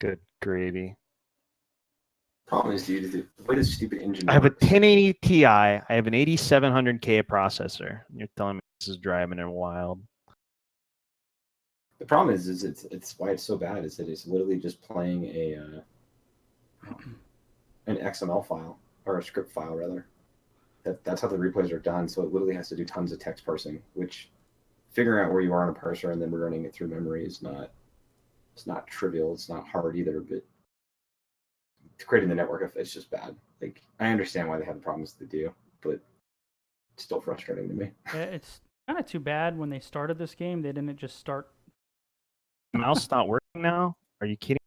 Good gravy. Problem is, dude, the way this stupid engine I have a works. 1080 Ti. I have an 8700K processor. You're telling me this is driving it wild. The problem is it's why it's so bad is that it's literally just playing an XML file or a script file rather. That's how the replays are done. So it literally has to do tons of text parsing, which figuring out where you are on a parser and then running it through memory is not trivial. It's not hard either, but creating the network, it's just bad. Like I understand why they have the problems they do, but it's still frustrating to me. Yeah, it's kind of too bad when they started this game, they didn't just start. The mouse not working now? Are you kidding?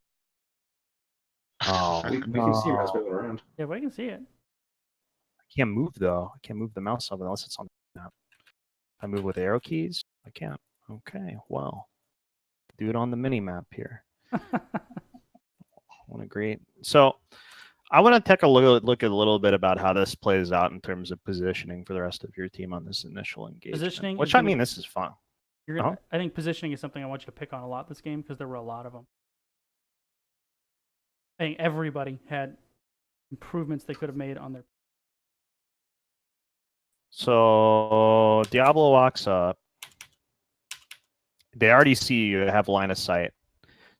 Oh, we can see your mouse moving around. Yeah, but I can see it. I can't move though. I can't move the mouse up unless it's on the map. If I move with arrow keys, I can't. Okay, well, do it on the mini map here. What a great. So, I want to take a look at a little bit about how this plays out in terms of positioning for the rest of your team on this initial engagement. Positioning, which I mean, this is fun. You're gonna, I think positioning is something I want you to pick on a lot this game because there were a lot of them. I think everybody had improvements they could have made on their. So Diablo walks up. They already see you have line of sight.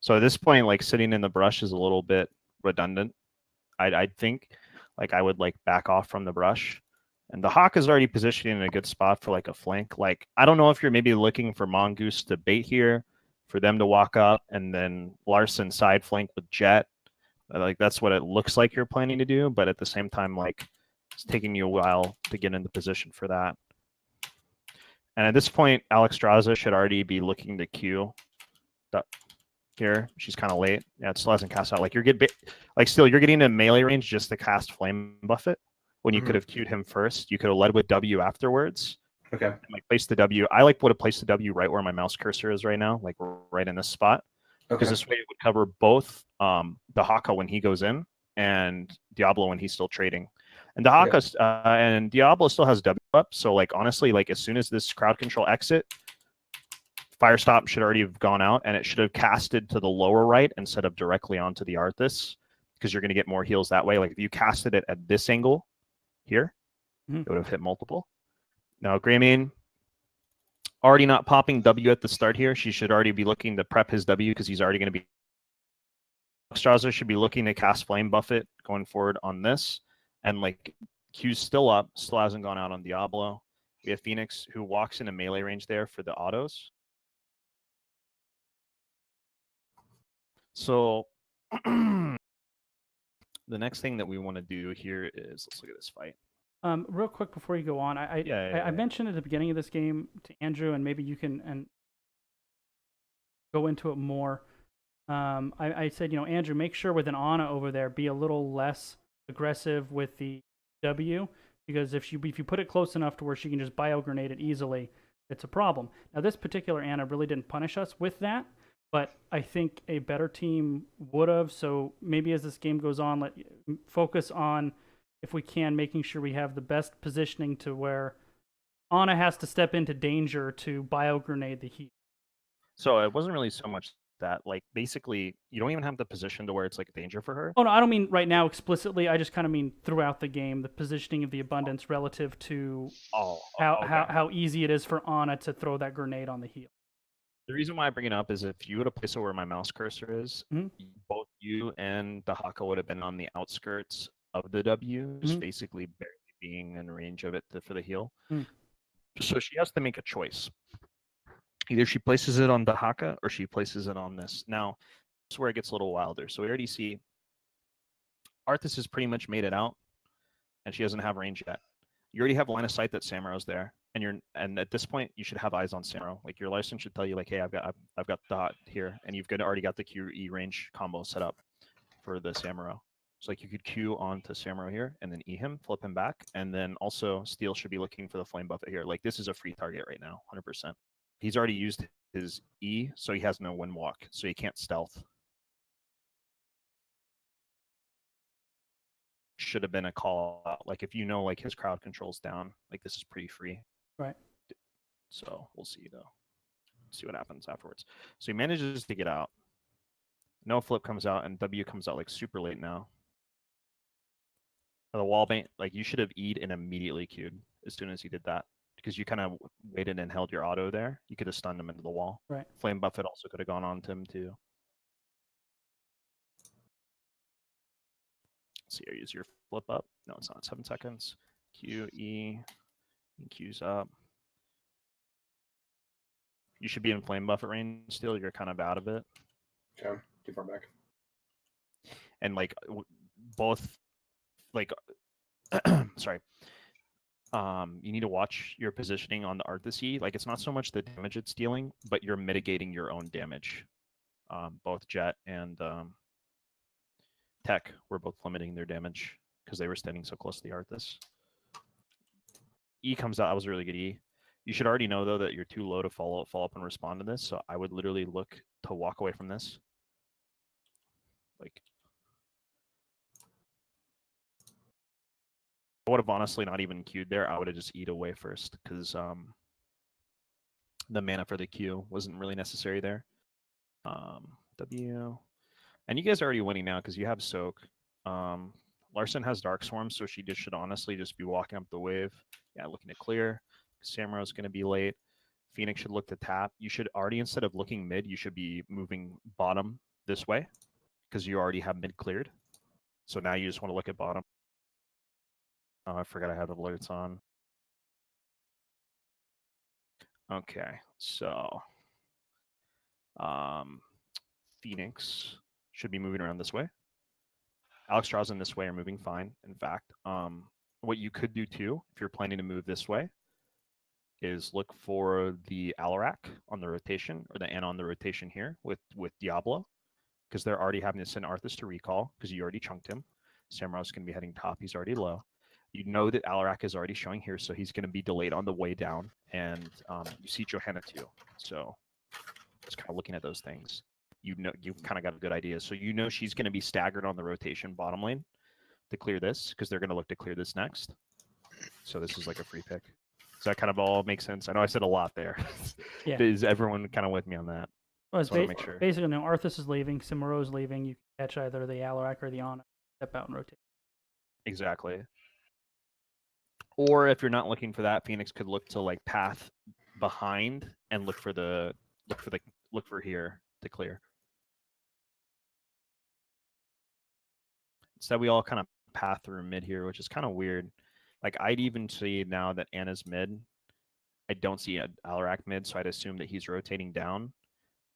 So at this point, like sitting in the brush is a little bit redundant. I'd think like I would like back off from the brush. And the hawk is already positioned in a good spot for like a flank. Like I don't know if you're maybe looking for Mongoose to bait here, for them to walk up, and then Larson side flank with Jet. Like that's what it looks like you're planning to do, but at the same time, like it's taking you a while to get into position for that. And at this point, Alexstrasza should already be looking to Q here. She's kind of late. Yeah, it still hasn't cast out. Like you're still you're getting a melee range just to cast Flame Buffet when you could have queued him first. You could have led with W afterwards. Okay. And like place the W. I like would have placed the W right where my mouse cursor is right now, like right in this spot. Because this way it would cover both the Haka when he goes in and Diablo when he's still trading. And the Haka and Diablo still has W up. So like honestly, like as soon as this crowd control exit, Firestop should already have gone out and it should have casted to the lower right instead of directly onto the Arthas, because you're going to get more heals that way. Like if you casted it at this angle here, it would have hit multiple. Now Greymane already not popping W at the start here. She should already be looking to prep his W because he's already going to be. Strasser should be looking to cast Flame Buffet going forward on this. And like Q's still up, still hasn't gone out on Diablo. We have Phoenix who walks into melee range there for the autos. So the next thing that we want to do here is let's look at this fight. Real quick before you go on, I mentioned at the beginning of this game to Andrew, and maybe you can go into it more. I said, you know, Andrew, make sure with an Ana over there, be a little less aggressive with the W, because if you put it close enough to where she can just bio-grenade it easily, it's a problem. Now, this particular Ana really didn't punish us with that, but I think a better team would have. So maybe as this game goes on, focus on, if we can, making sure we have the best positioning to where Ana has to step into danger to bio-grenade the heat. So it wasn't really so much that, like, basically, you don't even have the position to where it's like a danger for her. Oh, no, I don't mean right now explicitly. I just kind of mean throughout the game, the positioning of the abundance relative to how easy it is for Ana to throw that grenade on the heel. The reason why I bring it up is if you would have placed it where my mouse cursor is, both you and the Haka would have been on the outskirts of the W, just basically barely being in range of it for the heal. So she has to make a choice. Either she places it on the Haka or she places it on this. Now, this is where it gets a little wilder. So we already see Arthas has pretty much made it out, and she doesn't have range yet. You already have line of sight that Samurow's there, and at this point you should have eyes on Samuro. Like your license should tell you, like, hey, I've got the dot here, and you've already got the QE range combo set up for the Samuro. So like you could Q onto Samuro here, and then E him, flip him back, and then also Steel should be looking for the Flame Buffet here. Like this is a free target right now, 100%. He's already used his E, so he has no wind walk, so he can't stealth. Should have been a call out. Like if you know like his crowd control's down, like this is pretty free. Right. So we'll see though. See what happens afterwards. So he manages to get out. No flip comes out, and W comes out like super late now. The wall bait, like you should have E'd and immediately queued as soon as you did that, because you kind of waited and held your auto there. You could have stunned him into the wall. Right. Flame Buffet also could have gone on to him too. Let's see, use your flip up. No, it's not 7 seconds. Q, E, Q's up. You should be in Flame Buffet range still. You're kind of out of it. Okay, too far back. And like both, like, sorry. You need to watch your positioning on the Arthas. Like, it's not so much the damage it's dealing, but you're mitigating your own damage. Both Jet and Tech were both limiting their damage because they were standing so close to the Arthas. E comes out. That was a really good E. You should already know, though, that you're too low to follow up and respond to this. So I would literally look to walk away from this. Like, I would have honestly not even queued there. I would have just E'd away first because the mana for the Q wasn't really necessary there. W. And you guys are already winning now because you have Soak. Larson has Dark Swarm, so she should honestly just be walking up the wave. Yeah, looking to clear. Samura's going to be late. Phoenix should look to tap. You should already, instead of looking mid, you should be moving bottom this way because you already have mid cleared. So now you just want to look at bottom. Oh, I forgot I had the alerts on. Okay, so Phoenix should be moving around this way. Alexstrasza this way are moving fine. In fact, what you could do too, if you're planning to move this way, is look for the Alarak on the rotation, or the Ana on the rotation here with Diablo, because they're already having to send Arthas to recall because you already chunked him. Samurai's going to be heading top. He's already low. You know that Alarak is already showing here, so he's going to be delayed on the way down. And you see Johanna too. So just kind of looking at those things. You know, you've kind of got a good idea. So you know she's going to be staggered on the rotation bottom lane to clear this, because they're going to look to clear this next. So this is like a free pick. Does that kind of all make sense? I know I said a lot there. Yeah. Is everyone kind of with me on that? Well, it's basically, no, Arthas is leaving, Simuro is leaving. You can catch either the Alarak or the Ana, step out and rotate. Exactly. Or if you're not looking for that, Phoenix could look to like path behind and look for here to clear. Instead, we all kind of path through mid here, which is kind of weird. Like, I'd even see now that Ana's mid. I don't see Alarak mid, so I'd assume that he's rotating down.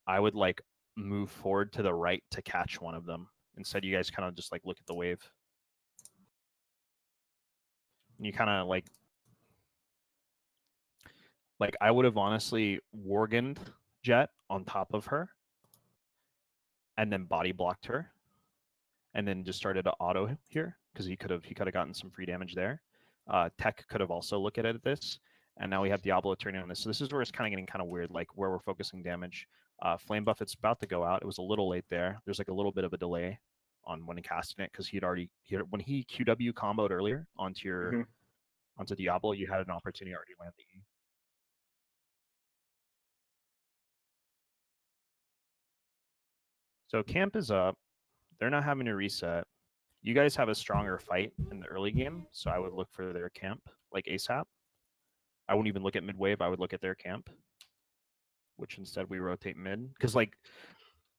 I would like move forward to the right to catch one of them. Instead, you guys kind of just like look at the wave. And you kind of like I would have honestly Worgened Jet on top of her and then body blocked her and then just started to auto here because he could have gotten some free damage there. Tech could have also looked at this, and now we have Diablo turning on this. So this is where it's kind of getting kind of weird, like where we're focusing damage. Flame Buffet's about to go out. It was a little late there. There's like a little bit of a delay on when he casting it because when he QW comboed earlier onto your onto Diablo, you had an opportunity to already land the E. So camp is up. They're not having to reset. You guys have a stronger fight in the early game, so I would look for their camp, like ASAP. I wouldn't even look at mid wave. I would look at their camp, which instead we rotate mid. Because, like,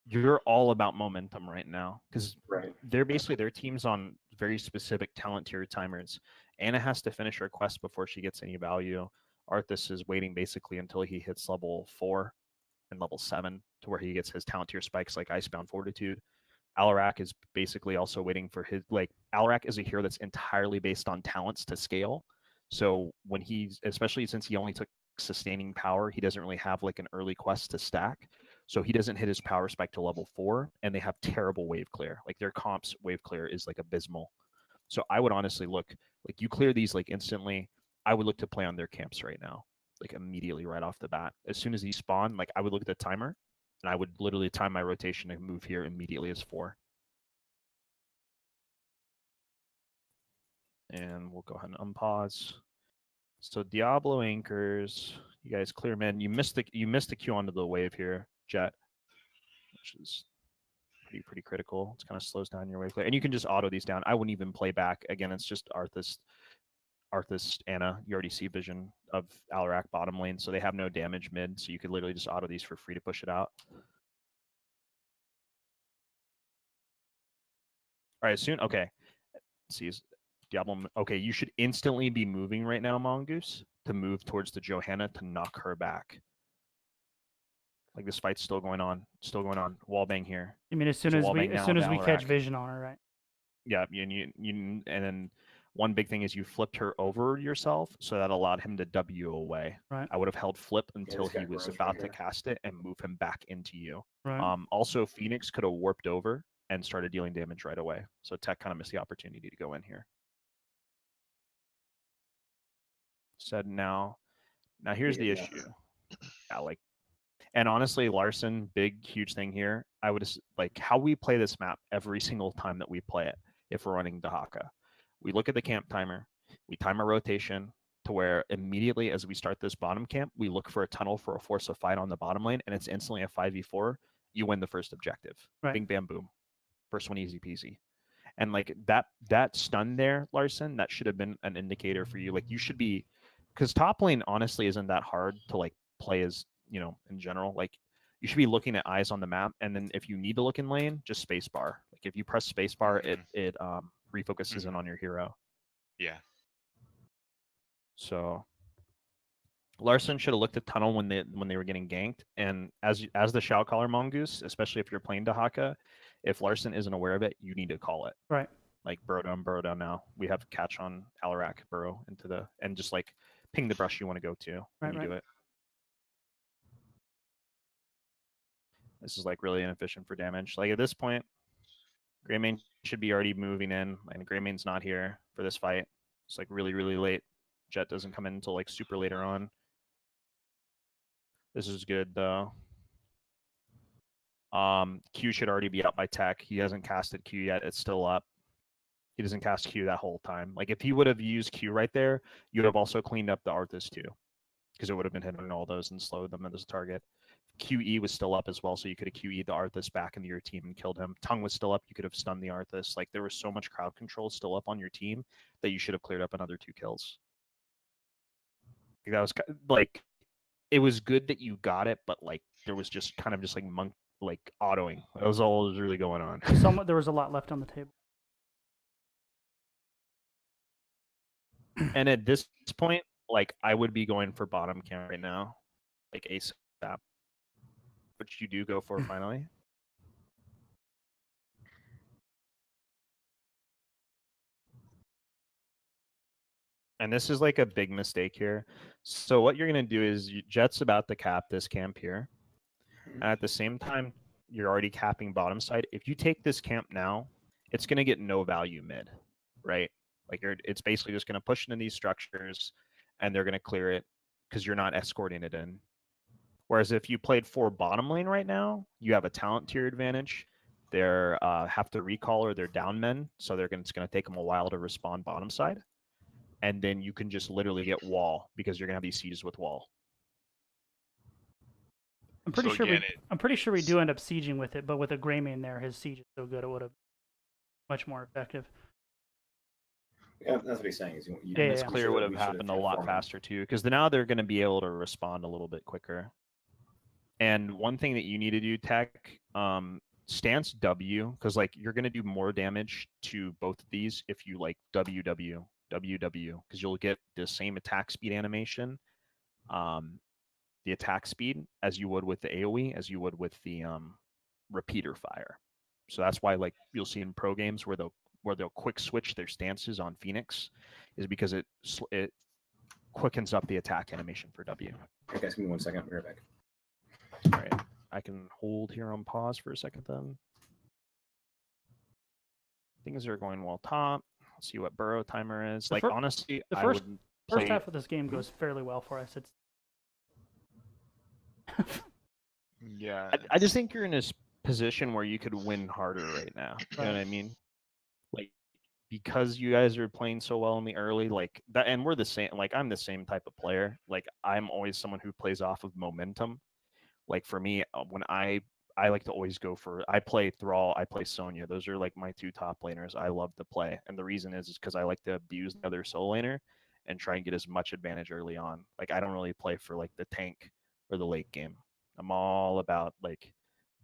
you're all about momentum right now. Because they're basically, their team's on very specific talent tier timers. Ana has to finish her quest before she gets any value. Arthas is waiting basically until he hits level 4 and level 7 to where he gets his talent tier spikes like Icebound Fortitude. Alarak is basically also waiting for his, like, Alarak is a hero that's entirely based on talents to scale. So when he's, especially since he only took sustaining power, he doesn't really have like an early quest to stack. So he doesn't hit his power spike to level 4, and they have terrible wave clear. Like their comps wave clear is like abysmal. So I would honestly look, like you clear these like instantly, I would look to play on their camps right now, like immediately right off the bat. As soon as he spawn, like I would look at the timer, and I would literally time my rotation to move here immediately as 4. And we'll go ahead and unpause. So Diablo anchors. You guys clear mid. You missed the Q onto the wave here, Jet, which is pretty critical. It kind of slows down your wave clear, and you can just auto these down. I wouldn't even play back. Again, it's just Arthas, Anna. You already see vision of Alarak bottom lane, so they have no damage mid, so you could literally just auto these for free to push it out. All right, soon. Okay, let's see, is Diablo? Okay, you should instantly be moving right now, Mongoose, to move towards the Johanna to knock her back. Like this fight's still going on, Wallbang here. I mean, as soon as we catch vision on her, right? Yeah, and then one big thing is you flipped her over yourself, so that allowed him to W away. Right. I would have held flip until he was about to cast it and move him back into you. Right. Also, Phoenix could have warped over and started dealing damage right away. So Tech kind of missed the opportunity to go in here. Said now here's the issue. Yeah, like, and honestly, Larson, big, huge thing here. I would like how we play this map every single time that we play it. If we're running Dahaka, we look at the camp timer, we time a rotation to where immediately as we start this bottom camp, we look for a tunnel for a force of fight on the bottom lane, and it's instantly a 5v4. You win the first objective. Right. Bing, bam, boom. First one easy peasy. And like that stun there, Larson, that should have been an indicator for you. Like you should be, because top lane honestly isn't that hard to like play as, in general. Like you should be looking at eyes on the map, and then if you need to look in lane, just spacebar. Like if you press spacebar, it refocuses in on your hero. Yeah. So Larson should have looked at tunnel when they were getting ganked, and as the shout caller, Mongoose, especially if you're playing Dahaka, if Larson isn't aware of it, you need to call it. Right. Like burrow down now. We have catch on Alarak, burrow into and just like ping the brush you want to go to when you do it. This is like really inefficient for damage. Like at this point, Greymane should be already moving in, and Greymane's not here for this fight. It's like really, really late. Jet doesn't come in until like super later on. This is good though. Q should already be out by Tech. He hasn't casted Q yet. It's still up. He doesn't cast Q that whole time. Like if he would have used Q right there, you would have also cleaned up the Arthas too, because it would have been hitting all those and slowed them as a target. QE was still up as well, so you could have QE'd the Arthas back into your team and killed him. Tongue was still up, you could have stunned the Arthas. Like there was so much crowd control still up on your team that you should have cleared up another 2 kills. That was like, it was good that you got it, but like there was just kind of just like autoing. That was all that was really going on. There was a lot left on the table. And at this point, like I would be going for bottom camp right now, like ASAP. Which you do go for finally. And this is like a big mistake here. So what you're going to do is Jet's about to cap this camp here. And at the same time, you're already capping bottom side. If you take this camp now, it's going to get no value mid, right? Like it's basically just going to push into these structures and they're going to clear it because you're not escorting it in. Whereas if you played 4 bottom lane right now, you have a talent tier advantage. They're have to recall or they're down men, so it's going to take them a while to respawn bottom side. And then you can just literally get wall because you're going to have these sieges with wall. I'm pretty sure we do end up sieging with it, but with a Greymane there, his siege is so good it would have been much more effective. Yeah, that's what he's saying. This clear would have happened a lot faster too, because now they're going to be able to respond a little bit quicker. And one thing that you need to do, Tech, stance W, because like you're going to do more damage to both of these if you like WW, because you'll get the same attack speed animation, the attack speed as you would with the AoE, as you would with the repeater fire. So that's why like you'll see in pro games where they'll quick switch their stances on Phoenix, is because it quickens up the attack animation for W. Okay, guys, give me 1 second. We're back. All right, I can hold here on pause for a second then. Things are going well top. Let's see what burrow timer is. Like honestly, the first half of this game goes fairly well for us. It's yeah. I just think you're in a position where you could win harder right now. You know what I mean? Like because you guys are playing so well in the early, like that, and we're the same. Like I'm the same type of player. Like I'm always someone who plays off of momentum. Like for me, when I I like to always go for. I play Thrall, I play Sonya. Those are like my 2 top laners I love to play, and the reason is because I like to abuse the other solo laner and try and get as much advantage early on. Like I don't really play for like the tank or the late game. I'm all about like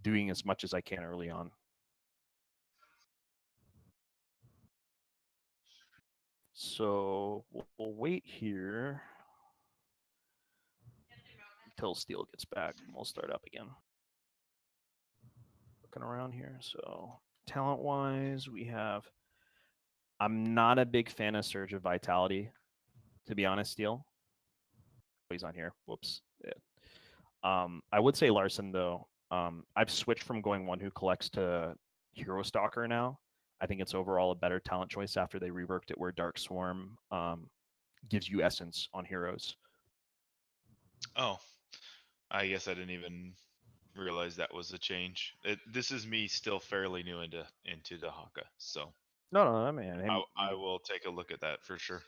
doing as much as I can early on. So we'll wait here until Steel gets back, and we'll start up again. Looking around here, so talent-wise, we have. I'm not a big fan of Surge of Vitality, to be honest. Steel. Oh, he's on here. Whoops. Yeah. I would say Larson though. I've switched from going one who collects to Hero Stalker now. I think it's overall a better talent choice after they reworked it, where Dark Swarm gives you essence on heroes. Oh, I guess I didn't even realize that was a change. This is me still fairly new into Dehaka, so No, I mean, I will take a look at that for sure.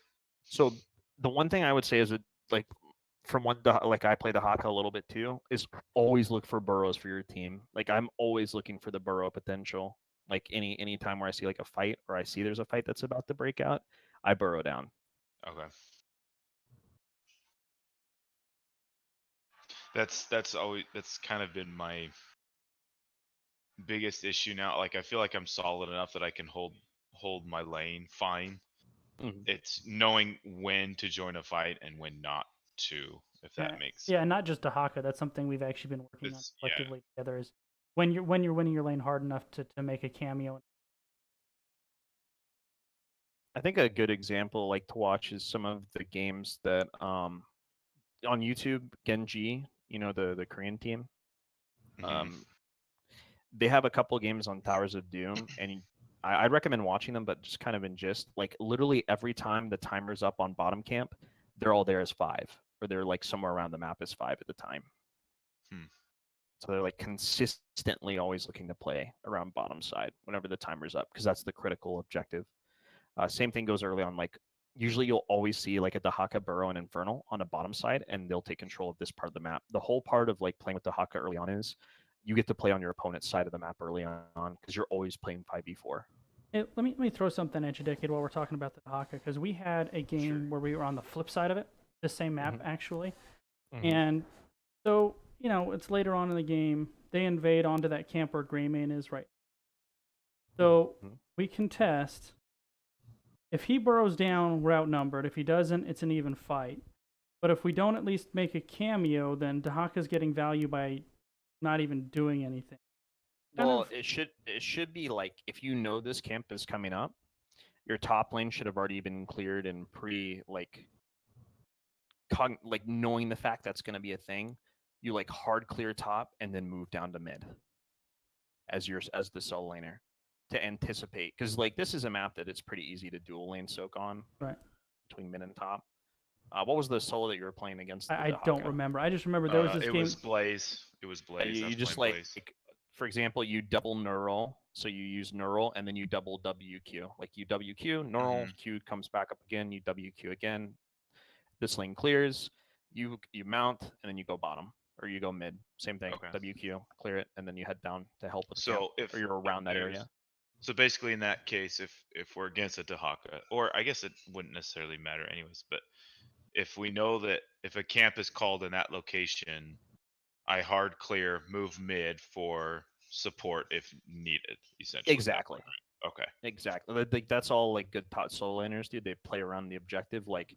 So the one thing I would say is that, like, from one, like I play Dehaka a little bit too, is always look for burrows for your team. Like I'm always looking for the burrow potential. Like any time where I see like a fight or I see there's a fight that's about to break out, I burrow down. Okay. That's kind of been my biggest issue now. Like I feel like I'm solid enough that I can hold my lane fine. Mm-hmm. It's knowing when to join a fight and when not to, if that makes sense. Yeah, and not just Dehaka. That's something we've actually been working on collectively together. Is when you're winning your lane hard enough to make a cameo. I think a good example like to watch is some of the games that on YouTube, Genji, you know, the Korean team. They have a couple games on Towers of Doom, and I'd recommend watching them, but just kind of in gist, like literally every time the timer's up on bottom camp, they're all there as 5, or they're like somewhere around the map as 5 at the time. So they're like consistently always looking to play around bottom side whenever the timer's up, because that's the critical objective. Same thing goes early on. Like usually you'll always see like a Dehaka, Burrow, and Infernal on the bottom side, and they'll take control of this part of the map. The whole part of like playing with Dehaka early on is you get to play on your opponent's side of the map early on because you're always playing 5v4. Hey, let me throw something at you, Decade, while we're talking about the Dehaka, because we had a game where we were on the flip side of it, the same map actually, and so you know it's later on in the game they invade onto that camp where Greymane is right. So we can test. If he burrows down, we're outnumbered. If he doesn't, it's an even fight. But if we don't at least make a cameo, then Dehaka's getting value by not even doing anything. Well, it should be like if you know this camp is coming up, your top lane should have already been cleared and knowing the fact that's going to be a thing. You like hard clear top and then move down to mid as the solo laner to anticipate, because like this is a map that it's pretty easy to dual lane soak on between mid and top. What was the solo that you were playing against? I don't remember. I just remember there was this game. It was Blaze. It was Blaze. You just like, for example, you double Neural. So you use Neural and then you double WQ. Like you WQ, Neural, Q comes back up again, you WQ again. This lane clears, you mount, and then you go bottom. Or you go mid. Same thing. WQ, clear it, and then you head down to help with camp, or you're around that area. So basically in that case, if we're against a Dehaka, or I guess it wouldn't necessarily matter anyways, but if we know that if a camp is called in that location, I hard clear, move mid for support if needed, essentially. Exactly. Okay. Exactly. Like that's all like good top solo laners do. They play around the objective. Like,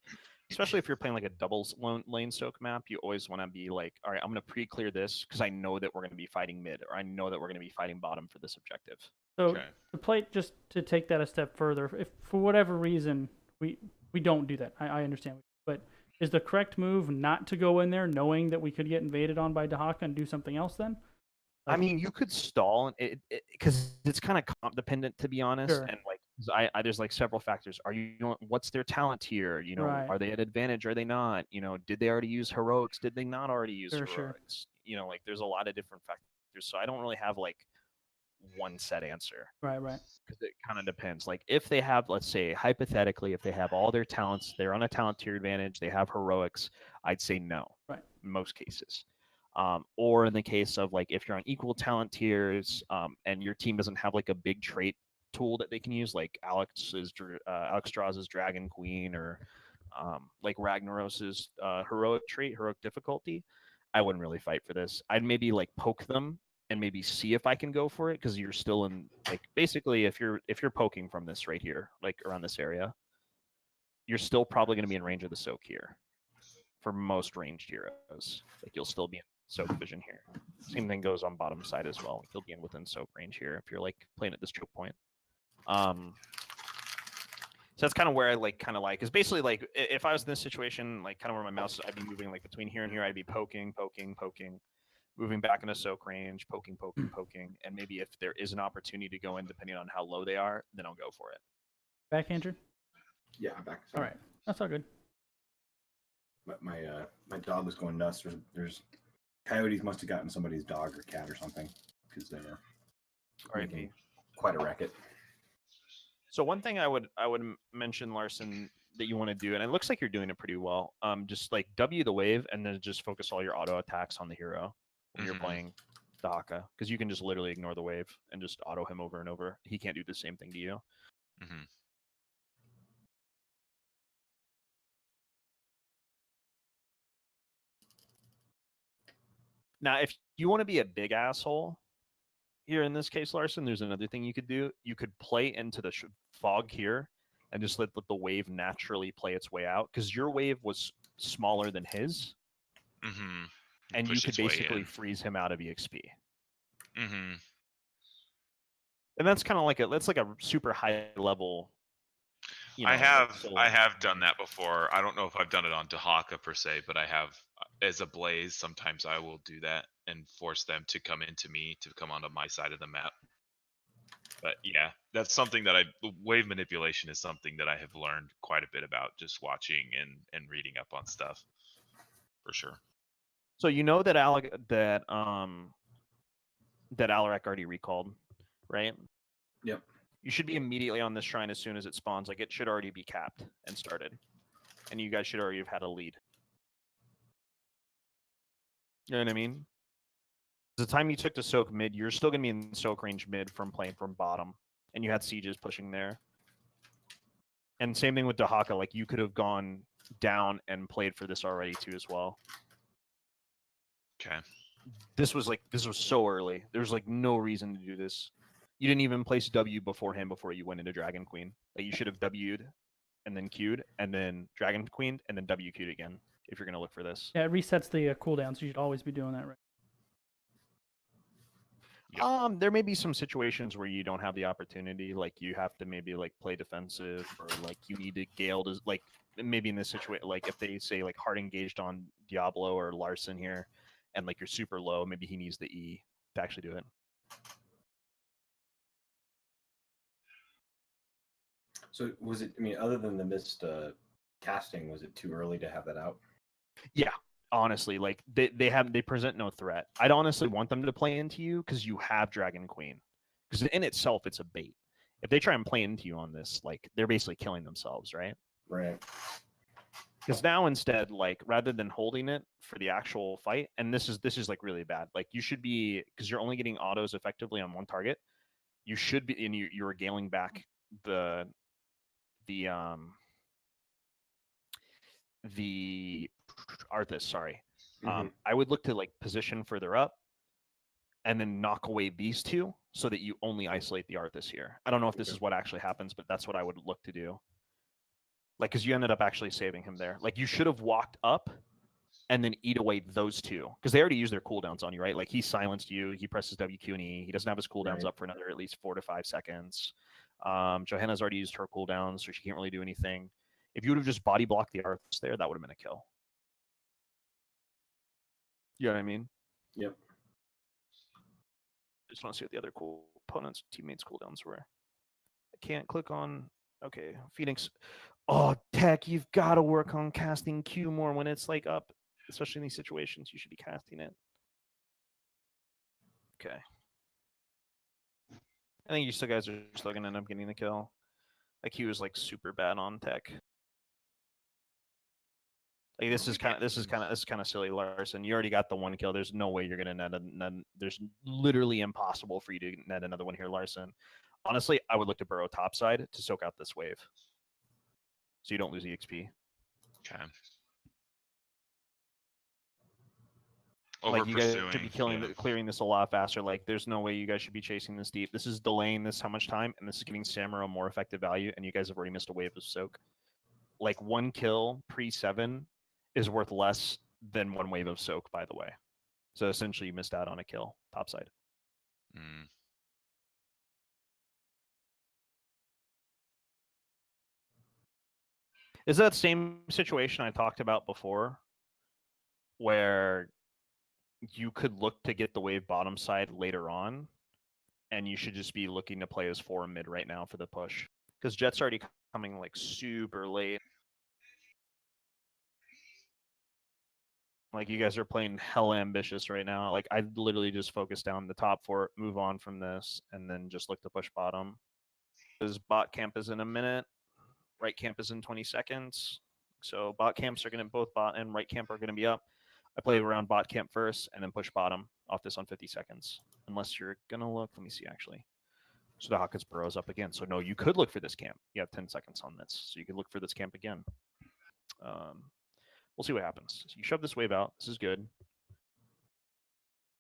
especially if you're playing like a double lane soak map, you always want to be like, all right, I'm going to pre-clear this because I know that we're going to be fighting mid, or I know that we're going to be fighting bottom for this objective. So to play, just to take that a step further, if for whatever reason we don't do that, I understand. But is the correct move not to go in there knowing that we could get invaded on by Dehaka and do something else then? I mean, you could stall because it's kind of comp dependent, to be honest. Sure. And like, there's like several factors. What's their talent here? You know, are they at advantage? Are they not? You know, did they already use heroics? Did they not already use heroics? Sure. You know, like there's a lot of different factors. So I don't really have like one set answer. Right. Because it kind of depends. Like if they have, let's say, hypothetically, if they have all their talents, they're on a talent tier advantage, they have heroics, I'd say no. Right. In most cases. Or in the case of like if you're on equal talent tiers and your team doesn't have like a big trait tool that they can use, like Alex Strauss's Dragon Queen, or like Ragnaros's heroic trait, heroic difficulty, I wouldn't really fight for this. I'd maybe like poke them and maybe see if I can go for it, because you're still in, like, basically if you're poking from this right here, like around this area, you're still probably going to be in range of the soak here for most ranged heroes. Like you'll still be in soak vision here. Same thing goes on bottom side as well. You'll be in within soak range here if you're like playing at this choke point. So that's kind of where I like, because basically like if I was in this situation, like kind of where my mouse, I'd be moving like between here and here. I'd be poking, moving back into soak range, poking, and maybe if there is an opportunity to go in, depending on how low they are, then I'll go for it. Back, Andrew? Yeah, I'm back. Sorry. All right, that's all good. My dog was going nuts. There's coyotes must have gotten somebody's dog or cat or something, because they're making quite a racket. So one thing I would mention, Larson, that you want to do, and it looks like you're doing it pretty well. Just like W the wave, and then just focus all your auto attacks on the hero when you're playing Dahaka, because you can just literally ignore the wave and just auto him over and over. He can't do the same thing to you. Mm-hmm. Now, if you want to be a big asshole here in this case, Larson, there's another thing you could do. You could play into the fog here and just let the wave naturally play its way out, because your wave was smaller than his. Mm-hmm. And you could basically freeze him out of EXP. Mm-hmm. And that's kind of like that's like a super high level. You know, I have done that before. I don't know if I've done it on Dahaka per se, but I have as a Blaze. Sometimes I will do that and force them to come into me, to come onto my side of the map. But yeah, that's something that wave manipulation is something that I have learned quite a bit about just watching and reading up on stuff, for sure. So you know that that Alarak already recalled, right? Yep. You should be immediately on this shrine as soon as it spawns. Like it should already be capped and started, and you guys should already have had a lead. You know what I mean? The time you took to soak mid, you're still gonna be in soak range mid from playing from bottom, and you had sieges pushing there. And same thing with Dahaka. Like you could have gone down and played for this already too as well. Okay. This was so early. There's like no reason to do this. You didn't even place W before him before you went into Dragon Queen. Like you should have W'd and then Q'd and then Dragon Queened and then W Q'd again if you're gonna look for this. Yeah, it resets the cooldown, so you should always be doing that, right? Yep. There may be some situations where you don't have the opportunity, like you have to maybe like play defensive, or like you need to Gale to, like maybe in this situation, like if they say like hard engaged on Diablo or Larson here, and like you're super low, maybe he needs the E to actually do it. So was it? I mean, other than the missed casting, was it too early to have that out? Yeah, honestly, like they present no threat. I'd honestly want them to play into you because you have Dragon Queen. Because in itself, it's a bait. If they try and play into you on this, like they're basically killing themselves, right? Right. Because now instead, like rather than holding it for the actual fight, and this is like really bad. Like you should be, because you're only getting autos effectively on one target. You should be, and you're galing back the Arthas, sorry. I would look to like position further up and then knock away these two so that you only isolate the Arthas here. I don't know if this is what actually happens, but that's what I would look to do. Like, because you ended up actually saving him there. Like, you should have walked up and then eat away those two, because they already used their cooldowns on you, right? Like, he silenced you, he presses WQ and E, he doesn't have his cooldowns up for another at least 4 to 5 seconds. Johanna's already used her cooldown, so she can't really do anything. If you would have just body blocked the Arthas there, that would have been a kill. You know what I mean? Yep. Just want to see what the other cool opponents' teammates' cooldowns were. I can't click on. Okay, Phoenix. Oh, Tech, you've got to work on casting Q more when it's like up, especially in these situations. You should be casting it. Okay. I think you still guys are still gonna end up getting the kill. Like he was like super bad on Tech. Like this is kind of silly, Larson. You already got the one kill. There's no way you're gonna net. There's literally impossible for you to net another one here, Larson. Honestly, I would look to burrow topside to soak out this wave, so you don't lose EXP. Okay. Like you guys should be clearing this a lot faster. Like there's no way you guys should be chasing this deep. This is delaying this how much time, and this is giving Samuro more effective value, and you guys have already missed a wave of soak. Like one kill pre-7 is worth less than one wave of soak, by the way. So essentially you missed out on a kill topside. Mm. Is that same situation I talked about before, where you could look to get the wave bottom side later on, and you should just be looking to play as 4 mid right now for the push, because Jet's already coming like super late. Like you guys are playing hella ambitious right now. Like I literally just focus down the top 4, move on from this, and then just look to push bottom. Because bot camp is in a minute, right camp is in 20 seconds. So bot camps are gonna, both bot and right camp are gonna be up. I play around bot camp first and then push bottom off this on 50 seconds. Unless you're gonna look, let me see actually. So the Hawkins burrows up again. So no, you could look for this camp. You have 10 seconds on this. So you could look for this camp again. We'll see what happens. So you shove this wave out. This is good.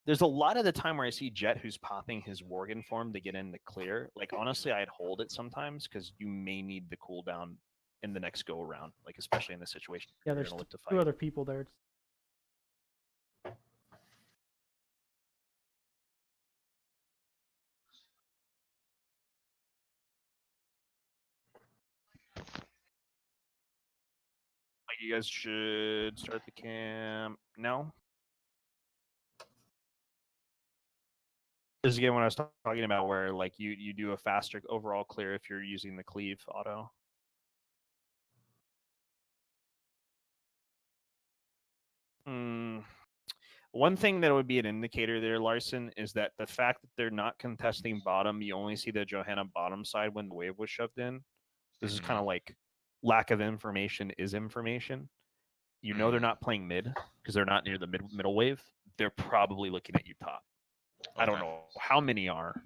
There's a lot of the time where I see Jet who's popping his Worgen form to get in the clear. Like, honestly, I'd hold it sometimes because you may need the cooldown in the next go around, like, especially in this situation. Yeah, there's two other people there. You guys should start the camp now. This is again what I was talking about, where like you do a faster overall clear if you're using the cleave auto. One thing that would be an indicator there, Larson, is that the fact that they're not contesting bottom, you only see the Johanna bottom side when the wave was shoved in. This is kind of like lack of information is information. You know they're not playing mid because they're not near the middle wave. They're probably looking at you top. Okay. I don't know how many are.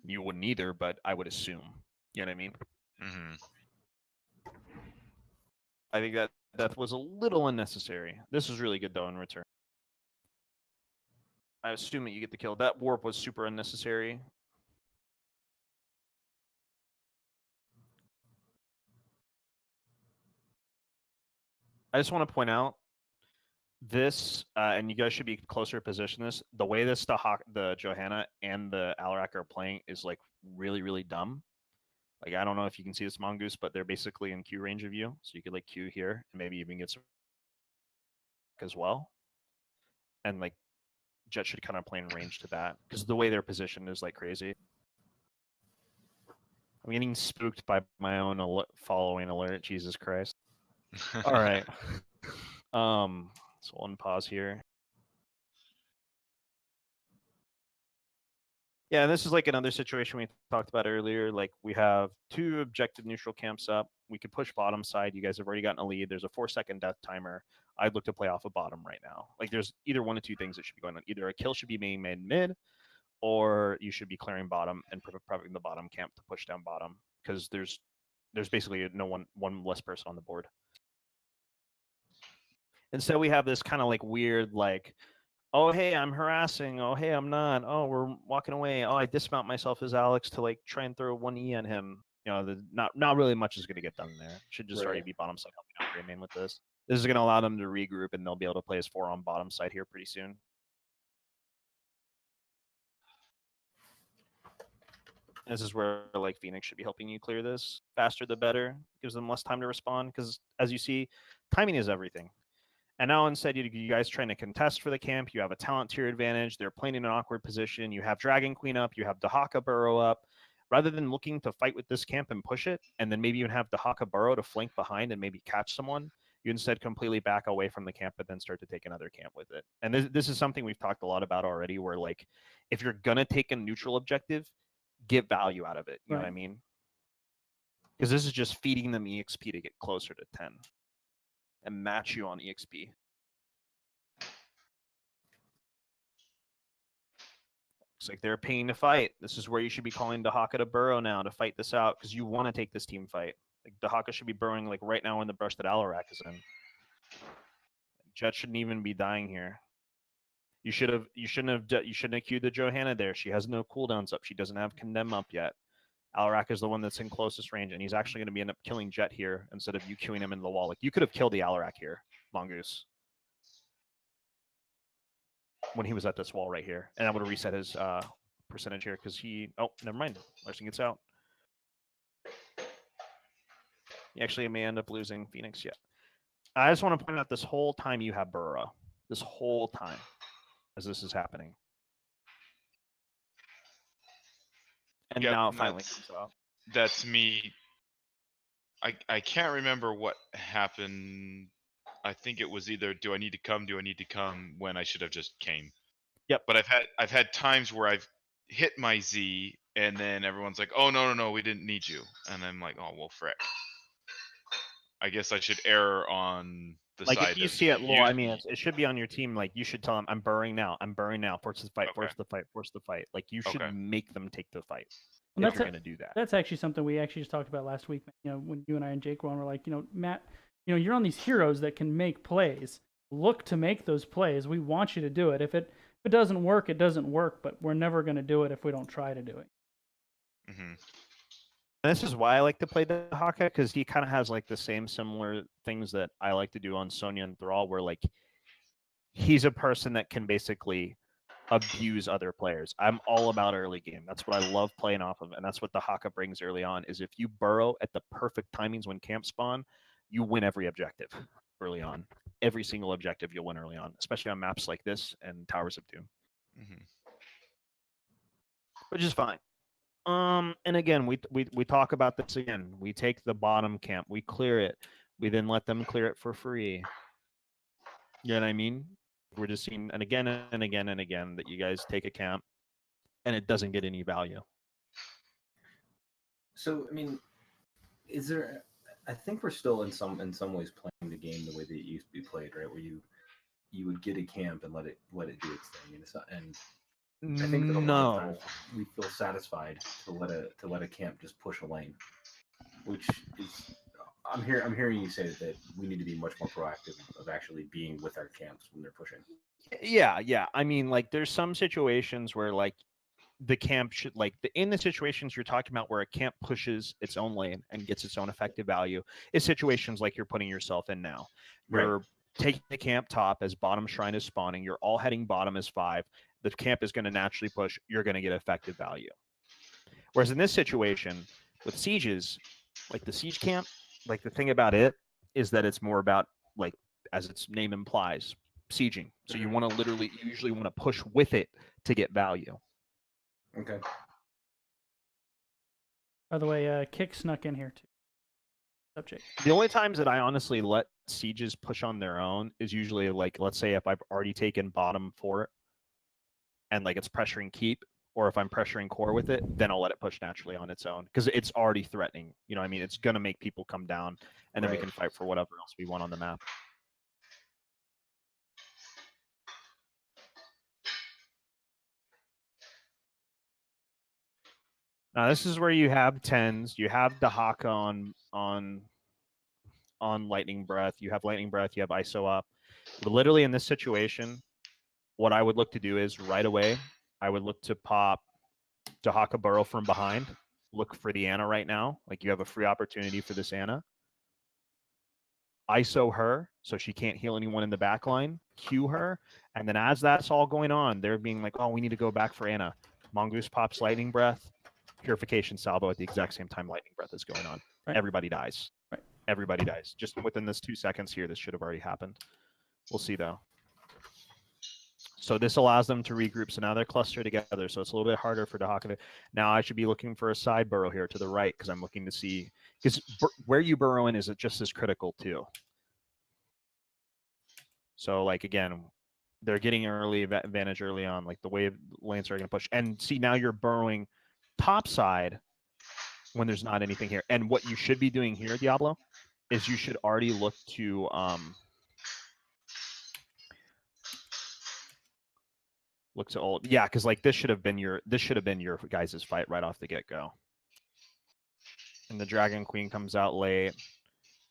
You wouldn't either, but I would assume. You know what I mean? I think that death was a little unnecessary. This was really good though in return. I assume that you get the kill. That warp was super unnecessary. I just want to point out this, and you guys should be closer to position this. The way this the Johanna and the Alarak are playing is like really, really dumb. Like I don't know if you can see this Mongoose, but they're basically in Q range of you, so you could like Q here and maybe even get some as well. And like Jet should kind of play in range to that because the way they're positioned is like crazy. I'm getting spooked by my own following alert. Jesus Christ. All right. So one pause here. Yeah, and this is like another situation we talked about earlier. Like we have 2 objective neutral camps up. We could push bottom side. You guys have already gotten a lead. There's a 4-second death timer. I'd look to play off of bottom right now. Like there's either 1 of 2 things that should be going on. Either a kill should be being made mid, or you should be clearing bottom and prepping the bottom camp to push down bottom because there's basically one less person on the board. And so we have this kind of like weird like, oh hey, I'm harassing. Oh hey, I'm not. Oh, we're walking away. Oh, I dismount myself as Alex to like try and throw 1E on him. You know, not really much is going to get done there. Should just already be bottom side helping out Greymane with this. This is going to allow them to regroup and they'll be able to play as 4 on bottom side here pretty soon. This is where like Phoenix should be helping you clear this. Faster the better. Gives them less time to respond because as you see, timing is everything. And now instead you guys trying to contest for the camp, you have a talent tier advantage. They're playing in an awkward position. You have Dragon Queen up. You have Dahaka burrow up. Rather than looking to fight with this camp and push it, and then maybe even have Dahaka burrow to flank behind and maybe catch someone, you instead completely back away from the camp and then start to take another camp with it. And this is something we've talked a lot about already, where like if you're going to take a neutral objective, get value out of it. You know what I mean? Because this is just feeding them EXP to get closer to 10. and match you on EXP. Looks like they're paying to fight. This is where you should be calling Dahaka to burrow now to fight this out because you want to take this team fight. Like Dahaka should be burrowing like right now in the brush that Alarak is in. Jet shouldn't even be dying here. You shouldn't have queued the Johanna there. She has no cooldowns up. She doesn't have Condemn up yet. Alarak is the one that's in closest range, and he's actually going to end up killing Jet here instead of you queuing him into the wall. Like you could have killed the Alarak here, Mongoose, when he was at this wall right here, and I would have reset his percentage here because he. Oh, never mind. Larson gets out. He actually may end up losing Phoenix yet. I just want to point out this whole time you have Burrow. This whole time as this is happening. And Yep, now it finally comes up. That's me. I can't remember what happened. I think it was either do I need to come when I should have just came. Yep. But I've had times where I've hit my Z and then everyone's like, oh no, we didn't need you. And I'm like, oh well frick. I guess I should err on the like side. If you see it low, I mean it should be on your team. Like you should tell them, I'm burrowing now. Force the fight, force the fight. Like you should make them take the fight. Well, if you're gonna do that. That's actually something we actually just talked about last week. You know, when you and I and Jake were on, we're like, Matt, you're on these heroes that can make plays. Look to make those plays. We want you to do it. If it doesn't work, it doesn't work. But we're never going to do it if we don't try to do it. Mm-hmm. And this is why I like to play Dahaka, because he kind of has like the same similar things that I like to do on Sonya and Thrall, where like he's a person that can basically abuse other players. I'm all about early game. That's what I love playing off of, and that's what Dahaka brings early on. Is if you burrow at the perfect timings when camps spawn, you win every objective early on. Every single objective you'll win early on, especially on maps like this and Towers of Doom. Mm-hmm. Which is fine. And again, we talk about this again. We take the bottom camp, we clear it, we then let them clear it for free. You know what I mean? We're just seeing, and again and again and again, that you guys take a camp, and it doesn't get any value. So I mean, is there? I think we're still in some ways playing the game the way that it used to be played, right? Where you would get a camp and let it do its thing, and I think that a lot of times we feel satisfied to let a camp just push a lane, which is I'm hearing you say that we need to be much more proactive of actually being with our camps when they're pushing. Yeah. I mean, like there's some situations where like the camp should in the situations you're talking about where a camp pushes its own lane and gets its own effective value is situations like you're putting yourself in now. You're taking the camp top as bottom shrine is spawning. You're all heading bottom as 5. The camp is going to naturally push. You're going to get effective value. Whereas in this situation with sieges, like the siege camp, like the thing about it is that it's more about, like as its name implies, sieging. So you want to you usually want to push with it to get value. Okay. By the way, Kick snuck in here too. Subject. The only times that I honestly let sieges push on their own is usually like, let's say if I've already taken bottom fort and like it's pressuring keep, or if I'm pressuring core with it, then I'll let it push naturally on its own because it's already threatening. You know what I mean? It's going to make people come down, and then we can fight for whatever else we want on the map. Now this is where you have 10s. You have Dahaka on Lightning Breath. You have Lightning Breath. You have ISO up. But literally in this situation, what I would look to do is right away, I would look to pop Dahaka burrow from behind. Look for the Ana right now. Like you have a free opportunity for this Ana. ISO her so she can't heal anyone in the back line. Q her. And then as that's all going on, they're being like, oh, we need to go back for Ana. Mongoose pops Lightning Breath. Purification salvo at the exact same time Lightning Breath is going on. Right. Everybody dies. Right. Everybody dies. Just within this 2 seconds here, this should have already happened. We'll see though. So this allows them to regroup. So now they're clustered together. So it's a little bit harder for Dahaka. Now I should be looking for a side burrow here to the right because I'm looking to see, because where you burrow in is just as critical too. So like again, they're getting early advantage early on. Like the wave lanes are going to push. And see, now you're burrowing top side when there's not anything here. And what you should be doing here, Diablo, is you should already look to old. Yeah, because like this should have been your guys' fight right off the get-go. And the Dragon Queen comes out late.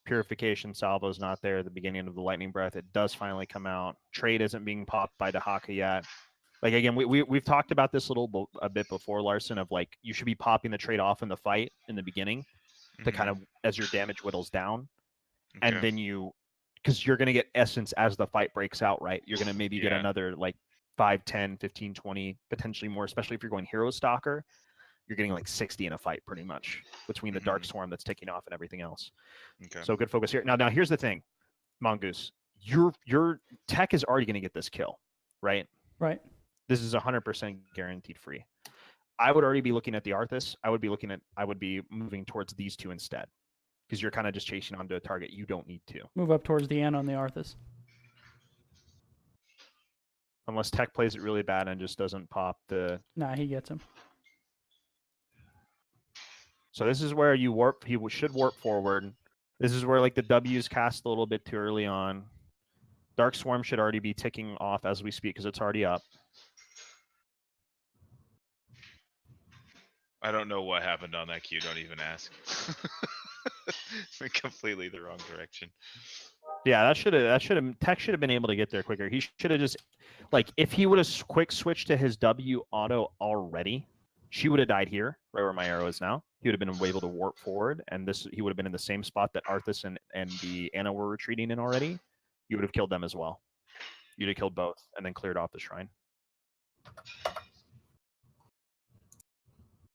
Purification Salvo's not there at the beginning of the Lightning Breath. It does finally come out. Trade isn't being popped by Dahaka yet. Like, again, we've talked about this a bit before, Larson, of like you should be popping the trade off in the fight in the beginning to kind of as your damage whittles down. Okay. And then because you're going to get essence as the fight breaks out, right? You're going to maybe get another like 5, 10, 15, 20, potentially more, especially if you're going Hero Stalker. You're getting like 60 in a fight pretty much between the Dark Swarm that's taking off and everything else. Okay. So good focus here. Now here's the thing, Mongoose. Your tech is already going to get this kill, right? Right. This is 100% guaranteed free. I would already be looking at the Arthas. I would be moving towards these two instead, because you're kind of just chasing onto a target you don't need to. Move up towards the end on the Arthas. Unless tech plays it really bad and just doesn't pop the... Nah, he gets him. So this is where you warp. He should warp forward. This is where like the W's cast a little bit too early on. Dark Swarm should already be ticking off as we speak because it's already up. I don't know what happened on that queue. Don't even ask. Went completely the wrong direction. Yeah, Tech should have been able to get there quicker. He should have just, like, if he would have quick switched to his W auto already, she would have died here, right where my arrow is now. He would have been able to warp forward, and he would have been in the same spot that Arthas and the Anna were retreating in already. You would have killed them as well. You'd have killed both and then cleared off the shrine.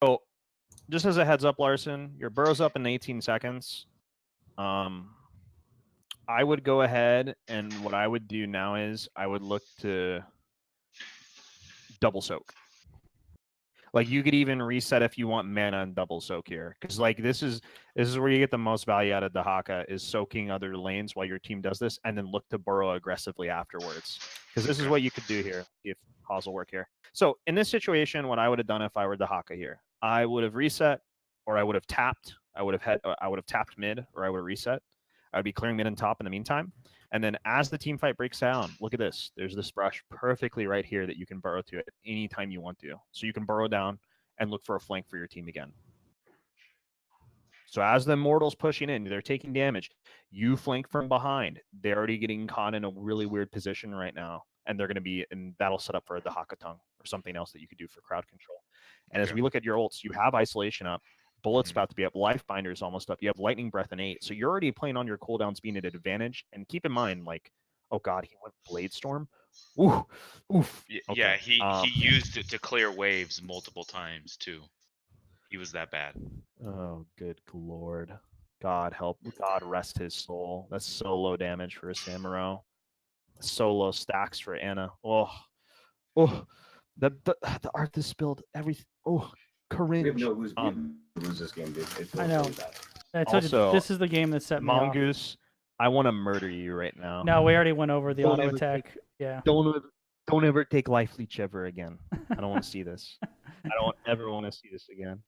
So, just as a heads up, Larson, your burrow's up in 18 seconds. I would go ahead, and what I would do now is I would look to double soak. Like, you could even reset if you want mana and double soak here, because like this is where you get the most value out of Dahaka, is soaking other lanes while your team does this, and then look to burrow aggressively afterwards. Because this is what you could do here if Haas will work here. So in this situation, what I would have done if I were Dahaka here, I would have reset, or I would have tapped. I would have tapped mid, or I would have reset. I would be clearing mid and top in the meantime. And then as the team fight breaks down, look at this. There's this brush perfectly right here that you can burrow to at any time you want to. So you can burrow down and look for a flank for your team again. So as the Immortals pushing in, they're taking damage. You flank from behind. They're already getting caught in a really weird position right now. And they're going to be, and that'll set up for a Dahaka tongue or something else that you could do for crowd control. And as we look at your ults, you have Isolation up. Bullet's about to be up. Lifebinder's almost up. You have Lightning Breath in 8. So you're already playing on your cooldowns being at advantage. And keep in mind, like, oh god, he went Blade Storm. Ooh, oof. Okay. Yeah, he used it to clear waves multiple times too. He was that bad. Oh, good lord. God help. God rest his soul. That's so low damage for a Samuro. So low stacks for Anna. Oh, the Arthas spilled everything. Oh. Cringe. We have no lose this game, dude. I know. I told you, this is the game that set me off. Mongoose, I want to murder you right now. No, we already went over the auto attack. Yeah. Don't ever take Life Leech ever again. I don't want to see this. I don't ever want to see this again.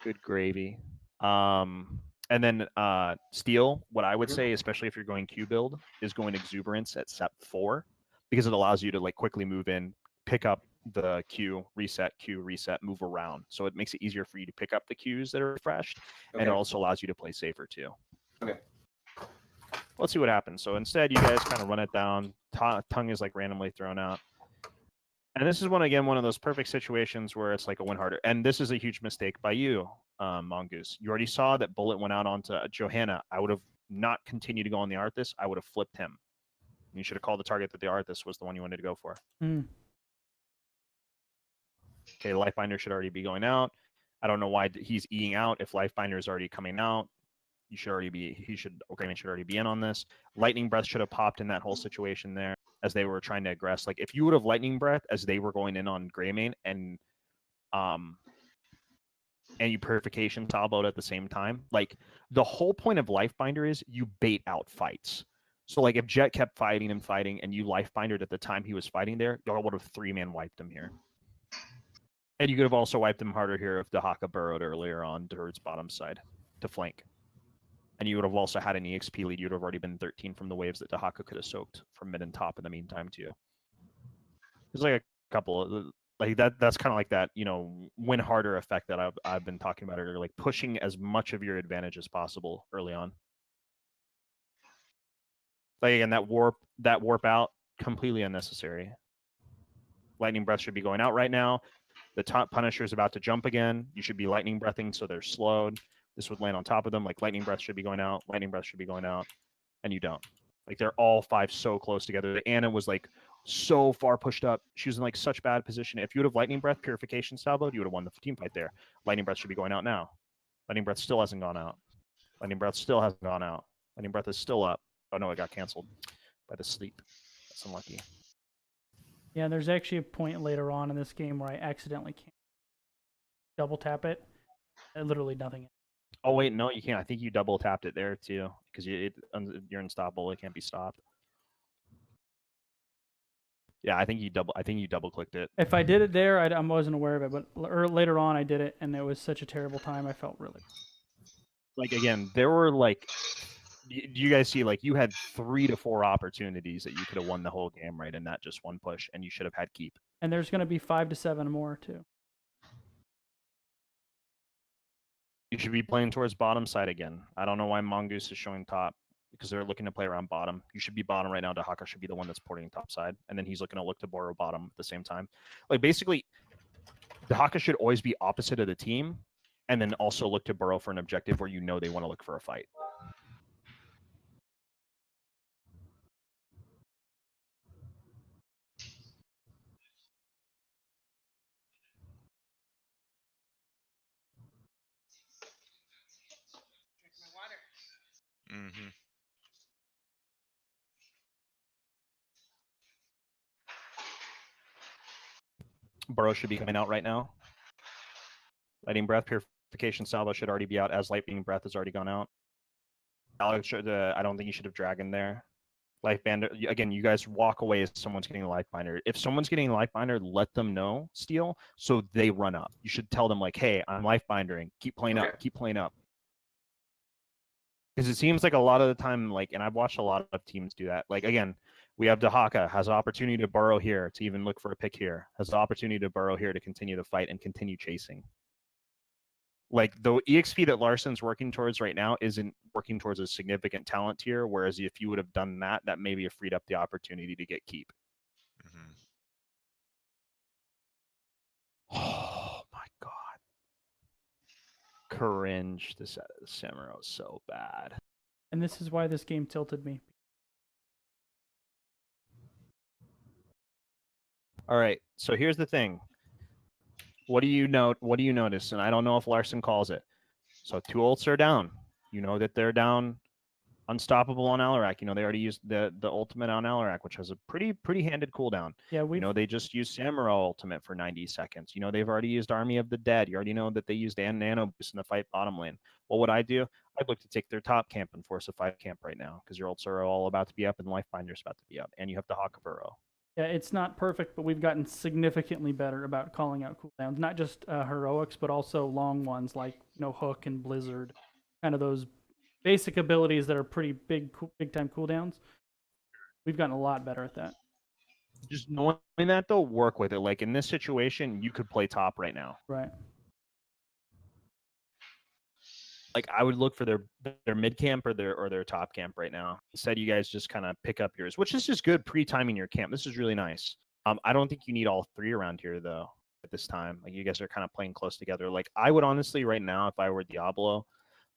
Good gravy. And then Steel, what I would say, especially if you're going Q build, is going Exuberance at Sep 4, because it allows you to like quickly move in, pick up the Q, reset, move around. So it makes it easier for you to pick up the Qs that are refreshed, and it also allows you to play safer too. Okay. Let's see what happens. So instead, you guys kind of run it down. Tongue is like randomly thrown out. And this is one of those perfect situations where it's like a win harder. And this is a huge mistake by you, Mongoose. You already saw that Bullet went out onto Johanna. I would have not continued to go on the Arthas. I would have flipped him. You should have called the target that the Arthas was the one you wanted to go for. Okay, Lifebinder should already be going out. I don't know why he's Eing out. If Lifebinder is already coming out, should already be in on this. Lightning Breath should have popped in that whole situation there as they were trying to aggress. Like if you would have Lightning Breath as they were going in on Greymane and you Purification Talbot at the same time, like the whole point of Lifebinder is you bait out fights. So like if Jet kept fighting and you Lifebindered at the time he was fighting there, y'all would have 3-man wiped him here. And you could have also wiped him harder here if Dahaka burrowed earlier on to its bottom side to flank. And you would have also had an EXP lead. You'd have already been 13 from the waves that Dahaka could have soaked from mid and top in the meantime too. There's like a couple of like that. That's kind of like that, you know, win harder effect that I've been talking about earlier, like pushing as much of your advantage as possible early on. Like again, that warp out, completely unnecessary. Lightning Breath should be going out right now. The top Punisher is about to jump again. You should be Lightning Breathing so they're slowed. This would land on top of them. Like Lightning Breath should be going out. Lightning Breath should be going out. And you don't. Like they're all 5 so close together. Anna was like so far pushed up. She was in like such bad position. If you would have Lightning Breath Purification salvoed, you would have won the team fight there. Lightning Breath should be going out now. Lightning Breath still hasn't gone out. Lightning Breath still hasn't gone out. Lightning Breath is still up. Oh no, it got canceled by the sleep. That's unlucky. Yeah, there's actually a point later on in this game where I accidentally can't double tap it. Literally nothing. Oh wait, no, you can't. I think you double tapped it there too, because you're unstoppable. It can't be stopped. Yeah, I think you double clicked it. If I did it there, I wasn't aware of it, but later on I did it, and it was such a terrible time. I felt really. Like again, there were like, you guys see, like you had 3 to 4 opportunities that you could have won the whole game right in that just one push, and you should have had keep. And there's going to be 5 to 7 more too. You should be playing towards bottom side again. I don't know why Mongoose is showing top, because they're looking to play around bottom. You should be bottom right now. Dahaka should be the one that's porting top side, and then he's looking to look to borrow bottom at the same time. Like basically, Dahaka should always be opposite of the team, and then also look to burrow for an objective where you know they want to look for a fight. Mm-hmm. Burrow should be coming out right now. Lightning Breath Purification salvo should already be out, as Lightning Breath has already gone out. Alex should, I don't think you should have Dragon there. Lifebinder, again, you guys walk away as someone's getting a Lifebinder. If someone's getting a Lifebinder, let them know, Steel, so they run up. You should tell them like, hey, I'm Lifebindering. Keep playing up, keep playing up. Because it seems like a lot of the time, like, and I've watched a lot of teams do that. Like, again, we have Dahaka, has an opportunity to burrow here, to even look for a pick here, has the opportunity to burrow here to continue the fight and continue chasing. Like, the EXP that Larsen's working towards right now isn't working towards a significant talent tier, whereas if you would have done that, that maybe have freed up the opportunity to get keep. Mm-hmm. Oh my god. Cringe. This Samuro is so bad. And this is why this game tilted me. All right, so here's the thing. What do you notice? And I don't know if Larsen calls it. So 2 ults are down. You know that they're down unstoppable on Alarak. You know they already used the ultimate on Alarak, which has a pretty handed cooldown. Yeah, you know they just used Samuro ultimate for 90 seconds. You know they've already used Army of the Dead. You already know that they used Nano Boost in the fight bottom lane. What would I do? I'd look to take their top camp and force a 5 camp right now, because your ults are all about to be up and Lifebinder's about to be up, and you have to Hawk Burrow. Yeah, it's not perfect, but we've gotten significantly better about calling out cooldowns. Not just heroics, but also long ones like Hook and Blizzard, kind of those basic abilities that are pretty big time cooldowns. We've gotten a lot better at that. Just knowing that though, work with it. Like in this situation, you could play top right now. Right. Like I would look for their mid camp or their top camp right now. Instead, you guys just kind of pick up yours, which is just good pre-timing your camp. This is really nice. I don't think you need all 3 around here though at this time. Like you guys are kind of playing close together. Like I would honestly right now, if I were Diablo,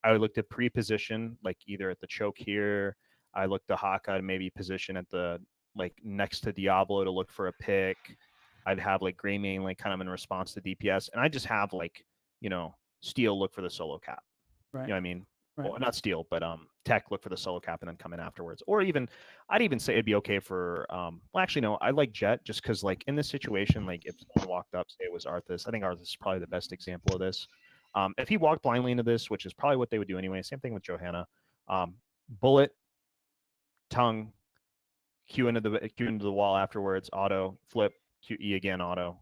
I would look to pre-position, like either at the choke here. I look to Haka to maybe position at the like next to Diablo to look for a pick. I'd have like Greymane like kind of in response to DPS, and I just have like Steel look for the solo cap. Right. You know what I mean? Right. Well, not Steel, but Tech look for the solo cap and then come in afterwards. Or even, I'd even say it'd be okay for, well, actually, no, I like Jet just because, like, in this situation, like, if someone walked up, say it was Arthas, I think Arthas is probably the best example of this. If he walked blindly into this, which is probably what they would do anyway, same thing with Johanna, bullet, tongue, Q into the wall afterwards, auto, flip, QE again, auto,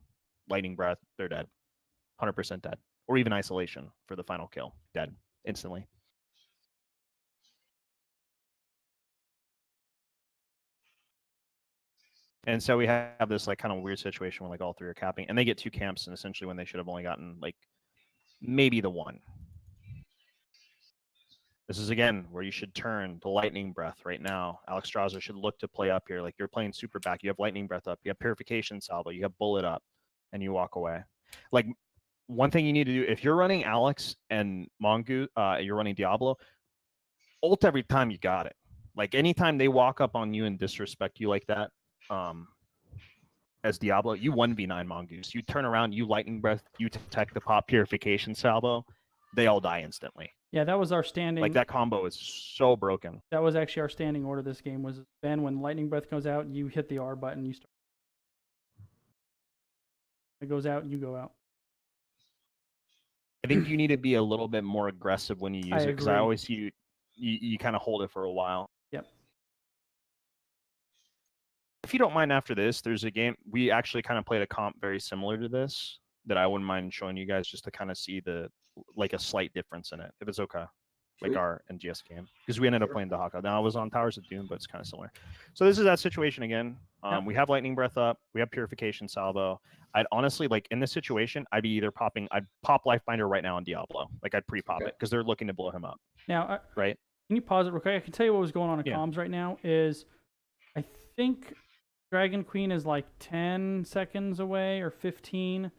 lightning breath, they're dead. 100% dead. Or even isolation for the final kill, dead instantly. And so we have this like kind of weird situation where like all three are capping, and they get 2 camps, and essentially when they should have only gotten like maybe the 1. This is again where you should turn the lightning breath right now. Alex Strasser should look to play up here. Like you're playing super back, you have lightning breath up, you have purification salvo, you have bullet up, and you walk away. Like one thing you need to do if you're running Alex and Mongoose, you're running Diablo, ult every time you got it. Like anytime they walk up on you and disrespect you like that, as Diablo, you 1v9 Mongoose. You turn around, you lightning breath, you detect the pop purification salvo, they all die instantly. Yeah, that was our standing. Like that combo is so broken. That was actually our standing order this game. Was Ben, when lightning breath goes out, you hit the R button, you start. It goes out, you go out. I think you need to be a little bit more aggressive when you use it, because I always see you kind of hold it for a while. Yep. If you don't mind, after this, there's a game we actually kind of played a comp very similar to this that I wouldn't mind showing you guys just to kind of see the like a slight difference in it, if it's okay. Like our NGS game, because we ended up playing Dahaka. Now I was on Towers of Doom, but it's kind of similar. So this is that situation again. We have lightning breath up, we have purification salvo. I'd honestly like in this situation, I'd be either I'd pop Lifebinder right now on Diablo. Like I'd pre-pop it because they're looking to blow him up. Now, right? Can you pause it real quick? I can tell you what was going on in comms right now. Is I think Dragon Queen is like 10 seconds away or 15.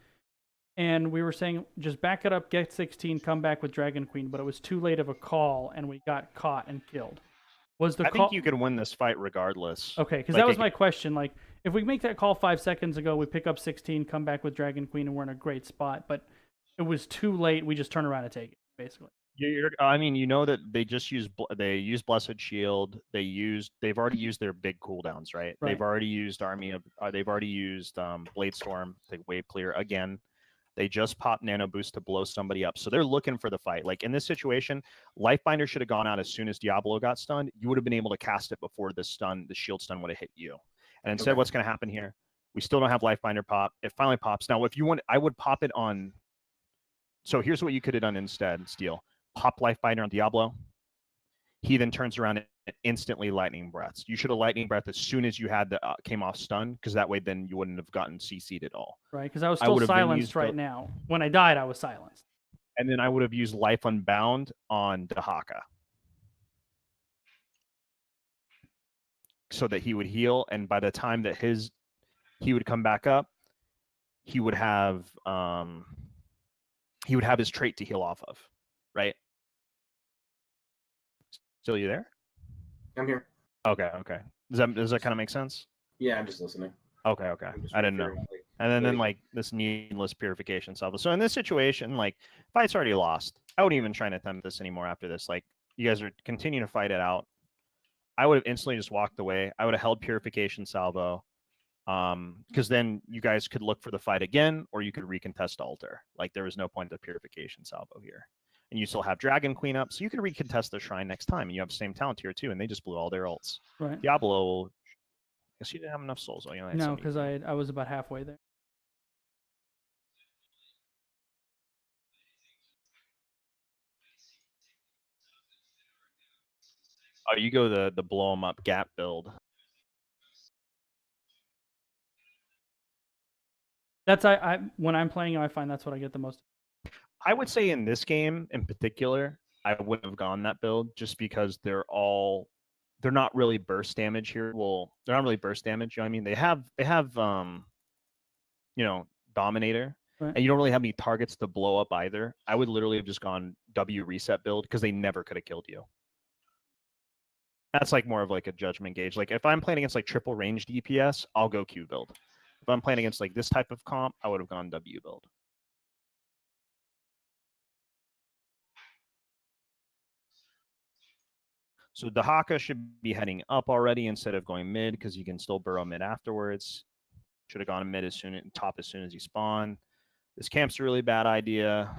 And we were saying, just back it up, get 16, come back with Dragon Queen. But it was too late of a call, and we got caught and killed. Was the I think you could win this fight regardless. Okay, because that was my question. Like, if we make that call 5 seconds ago, we pick up 16, come back with Dragon Queen, and we're in a great spot. But it was too late. We just turn around and take it, basically. I mean, you know that they just use Blessed Shield. They've already used their big cooldowns, right? They've already used they've already used Blade Storm, the wave clear again. They just popped Nano Boost to blow somebody up. So they're looking for the fight. Like in this situation, Lifebinder should have gone out as soon as Diablo got stunned. You would have been able to cast it before the shield stun would have hit you. And instead, what's going to happen here? We still don't have Lifebinder pop. It finally pops. Now, if you want, I would pop it on. So here's what you could have done instead, Steel. Pop Lifebinder on Diablo. He then turns around and instantly lightning breaths. You should have lightning breath as soon as you had the came off stun, because that way then you wouldn't have gotten CC'd at all. Right, because I was still silenced right now. When I died, I was silenced. And then I would have used Life Unbound on Dahaka, so that he would heal, and by the time that he would come back up, he would have his trait to heal off of, right? Still you there? I'm here. Okay. Does that kind of make sense? Yeah, I'm just listening. Okay. I didn't know. And then like this needless purification salvo. So in this situation, like fight's already lost. I wouldn't even try to attempt this anymore after this. Like you guys are continuing to fight it out. I would have instantly just walked away. I would have held purification salvo. Because then you guys could look for the fight again, or you could recontest altar. Like there was no point to purification salvo here. And you still have Dragon Queen up, so you can recontest the shrine next time. And you have the same talent here too, and they just blew all their ults. Right. Diablo, I guess you didn't have enough souls. Oh, no, because I was about halfway there. Oh, you go the blow them up gap build. That's when I'm playing, I find that's what I get the most. I would say in this game in particular, I wouldn't have gone that build just because they're not really burst damage here. Well, they're not really burst damage. You know what I mean? They have Dominator, and you don't really have any targets to blow up either. I would literally have just gone W reset build because they never could have killed you. That's like more of like a judgment gauge. Like if I'm playing against like triple range DPS, I'll go Q build. If I'm playing against like this type of comp, I would have gone W build. So Dahaka should be heading up already instead of going mid, because you can still burrow mid afterwards. Should have gone mid as soon as you spawn. This camp's a really bad idea.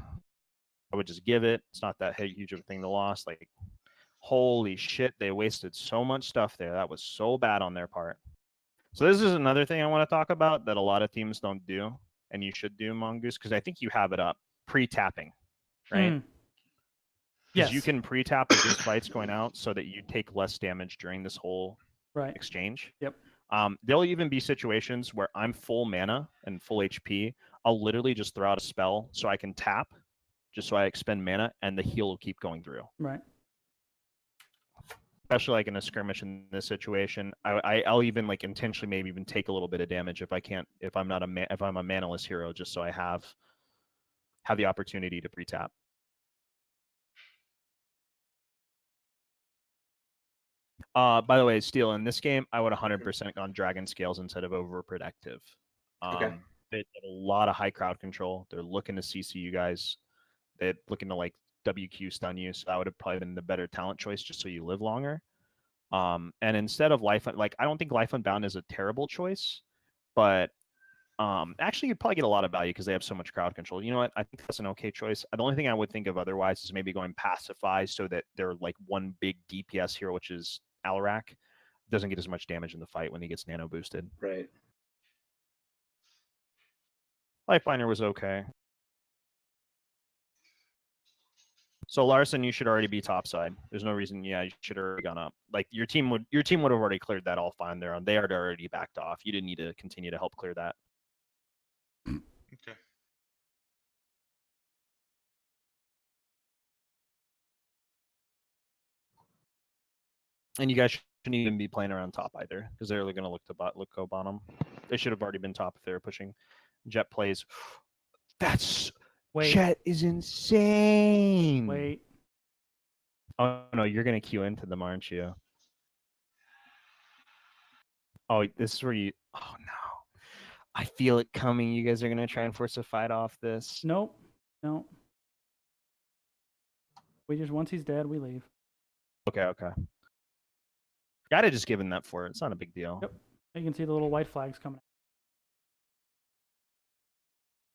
I would just give it. It's not that huge of a thing to lose. Like, holy shit, they wasted so much stuff there. That was so bad on their part. So this is another thing I want to talk about that a lot of teams don't do, and you should do, Mongoose, because I think you have it up. Pre-tapping, right? Yes. You can pre-tap as this fight's going out so that you take less damage during this whole exchange. Yep. There'll even be situations where I'm full mana and full HP. I'll literally just throw out a spell so I can tap, just so I expend mana, and the heal will keep going through. Right. Especially like in a skirmish in this situation, I'll even like intentionally maybe even take a little bit of damage if I'm a manaless hero, just so I have the opportunity to pre-tap. By the way, Steel, in this game, I would 100% gone Dragon Scales instead of Overprotective. Okay. They did a lot of high crowd control. They're looking to CC you guys. They're looking to like WQ stun you, so that would have probably been the better talent choice just so you live longer. And instead of Life, like I don't think Life Unbound is a terrible choice, but actually you'd probably get a lot of value because they have so much crowd control. You know what? I think that's an okay choice. The only thing I would think of otherwise is maybe going Pacify so that they're like one big DPS hero, which is Alarak, doesn't get as much damage in the fight when he gets nano boosted. Right. Lifeliner was okay. So Larson, you should already be topside. There's no reason. Yeah, you should have already gone up. Like your team would have already cleared that all fine there. They had already backed off. You didn't need to continue to help clear that. Okay. And you guys shouldn't even be playing around top either, because they're going to go bottom. They should have already been top if they were pushing. Jet plays. Jet is insane. Wait. Oh no, you're going to queue into them, aren't you? Oh, this is where you. Oh no, I feel it coming. You guys are going to try and force a fight off this. Nope. No. We just once he's dead, we leave. Okay. Gotta just give him that for it. It's not a big deal. Yep. You can see the little white flags coming.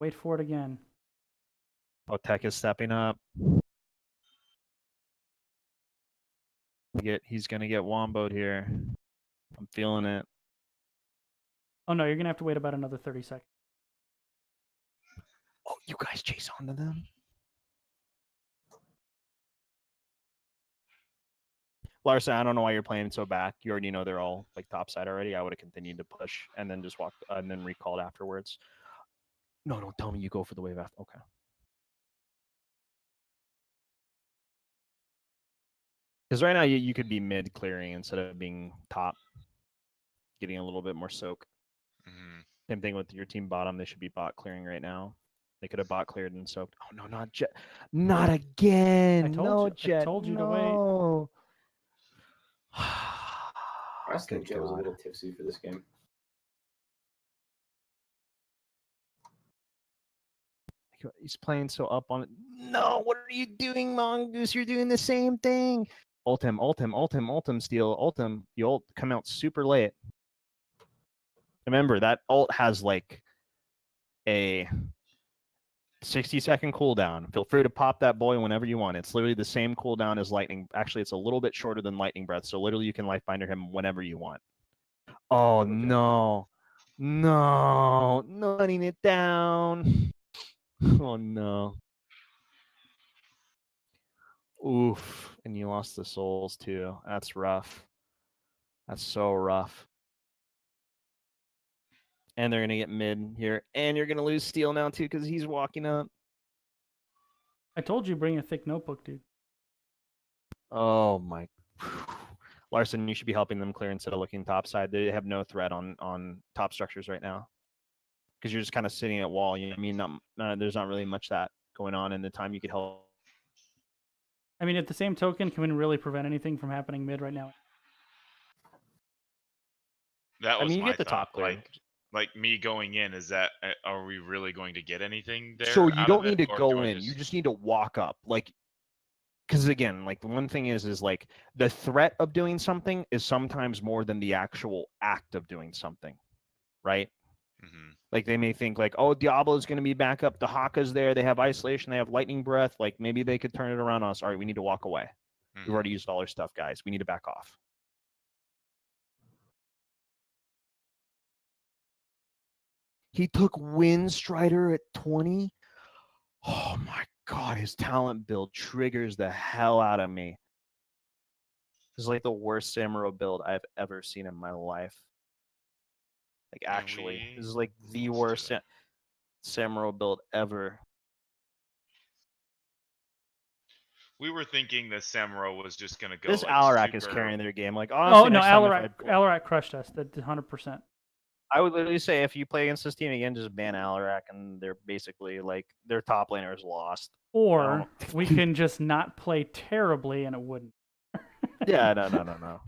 Wait for it again. Oh, Tech is stepping up. He's gonna get womboed here. I'm feeling it. Oh no, you're gonna have to wait about another 30 seconds. Oh, you guys chase onto them? Larson, I don't know why you're playing so back. You already know they're all like topside already. I would have continued to push and then just walked and then recalled afterwards. No, don't tell me you go for the wave after. Okay. Because right now you could be mid clearing instead of being top, getting a little bit more soak. Mm-hmm. Same thing with your team bottom. They should be bot clearing right now. They could have bot cleared and soaked. Oh no, not Jet. Not again. I told you to wait. I think Jet was a little tipsy for this game. He's playing so up on it. No, what are you doing, Mongoose? You're doing the same thing. Ult him, Steel, ult him. The ult come out super late. Remember, that ult has like a 60-second cooldown. Feel free to pop that boy whenever you want. It's literally the same cooldown as Lightning. Actually, it's a little bit shorter than Lightning Breath, so literally you can Lifebinder him whenever you want. Oh, no. No. Nutting it down. Oh, no. Oof. And you lost the souls, too. That's rough. That's so rough. And they're going to get mid here. And you're going to lose Steel now, too, because he's walking up. I told you bring a thick notebook, dude. Oh, my. Larson, you should be helping them clear instead of looking topside. They have no threat on top structures right now. Because you're just kind of sitting at wall. You know what I mean? There's not really much that going on in the time you could help. I mean, at the same token, can we really prevent anything from happening mid right now? That was you my get the thought. top clear. Like me going in, are we really going to get anything there? So you don't need to go in. You just need to walk up. Like, because again, like the one thing is like the threat of doing something is sometimes more than the actual act of doing something, right? Mm-hmm. Like they may think like, oh, Diablo's going to be back up. The Haka's there. They have isolation. They have lightning breath. Like maybe they could turn it around on us. All right, we need to walk away. Mm-hmm. We've already used all our stuff, guys. We need to back off. He took Wind Strider at 20. Oh my God, his talent build triggers the hell out of me. This is like the worst Samuro build I've ever seen in my life. Like actually, we this is like the let's do worst that. Samuro build ever. We were thinking that Samuro was just gonna go This like Alarak is super- carrying their game. Like Oh honestly, no, next time Alarak crushed us. That 100%. I would literally say if you play against this team again, just ban Alarak, and they're basically like their top laner is lost. Or we can just not play terribly and it wouldn't. Yeah, no.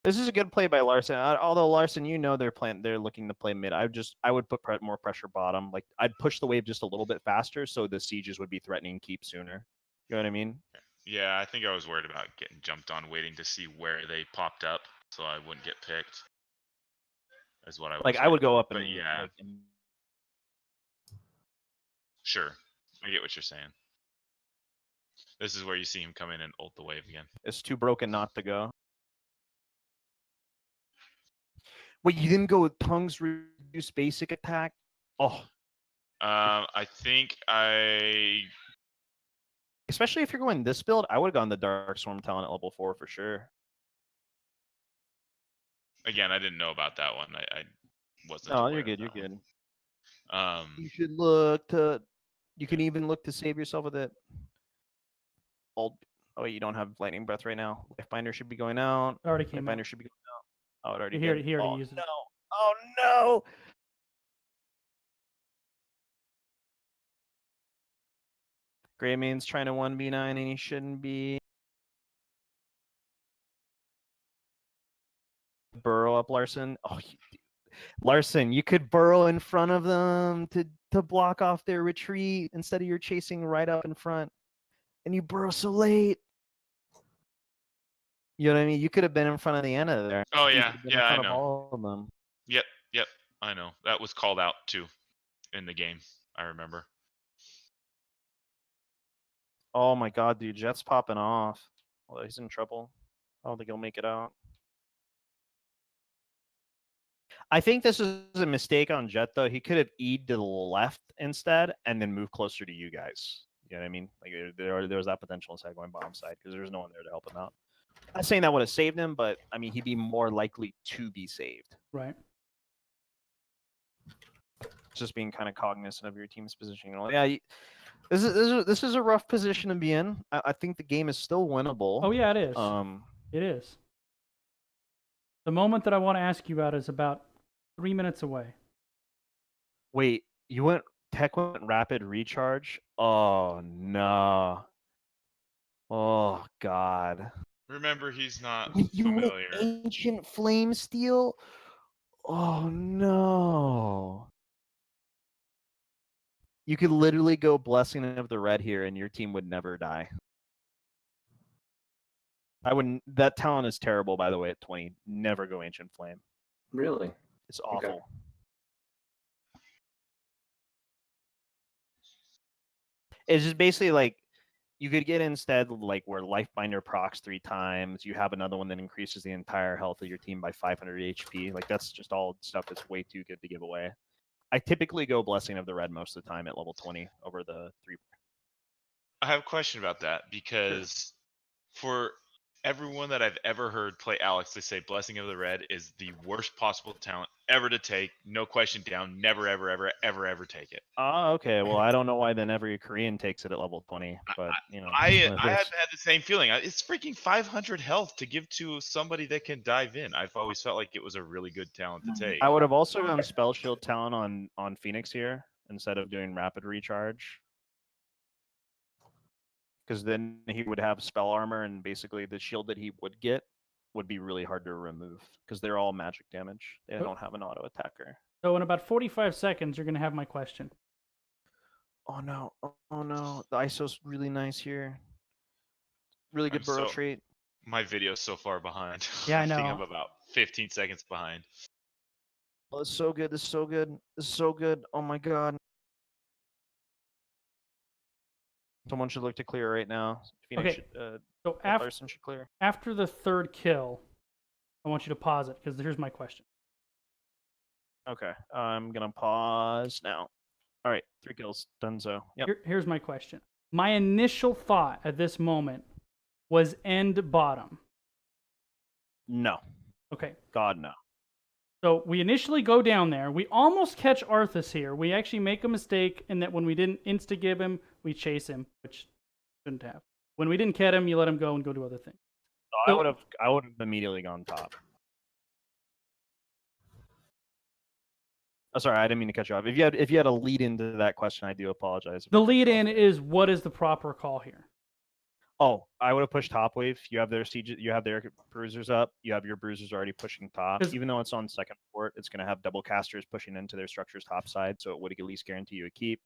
This is a good play by Larson. Although Larson, they're looking to play mid. I would put more pressure bottom. Like I'd push the wave just a little bit faster, so the sieges would be threatening keep sooner. You know what I mean? Yeah, I think I was worried about getting jumped on, waiting to see where they popped up, so I wouldn't get picked. Is what I was Like I would go up but and yeah, like, sure, I get what you're saying. This is where you see him come in and ult the wave again. it's too broken not to go. Wait, you didn't go with Pung's reduced basic attack? Oh, I think especially if you're going this build, I would have gone the Dark Storm talent at level 4 for sure. again I didn't know about that one. I wasn't. No, aware you're of good. that You're one. good. You should look to. You can even look to save yourself with it. Oh wait, you don't have lightning breath right now. Lifebinder should be going out. It already came Lifebinder out. should be going out. Oh, it already He did. already Oh used it. no! Oh no! Greymaine's trying to 1v9 and he shouldn't be. Burrow up Larson. Oh, Larson, you could burrow in front of them to block off their retreat instead of you're chasing right up in front. And you burrow so late. You know what I mean? You could have been in front of the end of there. Oh You yeah, could have been yeah, I in front of know. all of them. Yep, I know. That was called out too in the game. I remember. Oh my god, dude, Jet's popping off. Well, he's in trouble. I don't think he'll make it out. I think this is a mistake on Jet though. He could have E'd to the left instead and then move closer to you guys. You know what I mean? Like there was that potential instead going bottom side because there's no one there to help him out. I'm not saying that would have saved him, but I mean he'd be more likely to be saved. Right. Just being kind of cognizant of your team's position. Yeah, this is a rough position to be in. I think the game is still winnable. Oh yeah, it is. It is. The moment that I want to ask you about is about 3 minutes away. Wait, Tech went rapid recharge? Oh no. Oh god. Remember, he's not You went familiar. ancient flame steel? Oh no. You could literally go Blessing of the Red here and your team would never die. I wouldn't. That talent is terrible, by the way, at 20. Never go Ancient Flame. Really? It's awful. Okay. It's just basically like you could get instead like where Lifebinder procs 3 times. You have another one that increases the entire health of your team by 500 HP. Like that's just all stuff that's way too good to give away. I typically go Blessing of the Red most of the time at level 20 over the 3. I have a question about that because for everyone that I've ever heard play Alex, they say Blessing of the Red is the worst possible talent ever to take. No question down. Never, ever take it. Oh, okay. Well, I don't know why then every Korean takes it at level 20, but you know. I have had the same feeling. It's freaking 500 health to give to somebody that can dive in. I've always felt like it was a really good talent to take. I would have also gone Spell Shield talent on Phoenix here instead of doing rapid recharge. Because then he would have spell armor and basically the shield that he would get would be really hard to remove because they're all magic damage. They don't have an auto attacker. So in about 45 seconds, you're going to have my question. Oh no. Oh no. The ISO's really nice here. Really good burrow trait. My video's so far behind. Yeah, I know. I think I'm about 15 seconds behind. Oh, it's so good. This is so good. This is so good. Oh my god. Someone should look to clear right now. Phoenix Okay. should, So Larson should clear. after the 3rd kill, I want you to pause it because here's my question. Okay. I'm going to pause now. All right. 3 kills. Dunzo. Yep. Here's my question. My initial thought at this moment was end bottom. No. Okay. God, no. So we initially go down there. We almost catch Arthas here. We actually make a mistake in that when we didn't insta-give him, we chase him, which shouldn't have. When we didn't catch him, you let him go and go do other things. So I would have immediately gone top. Oh, sorry, I didn't mean to cut you off. If you had a lead into that question, I do apologize. The lead in is what is the proper call here? Oh, I would have pushed top wave. You have their siege, you have their bruisers up. You have your bruisers already pushing top. Even though it's on second fort, it's going to have double casters pushing into their structure's top side, so it would at least guarantee you a keep.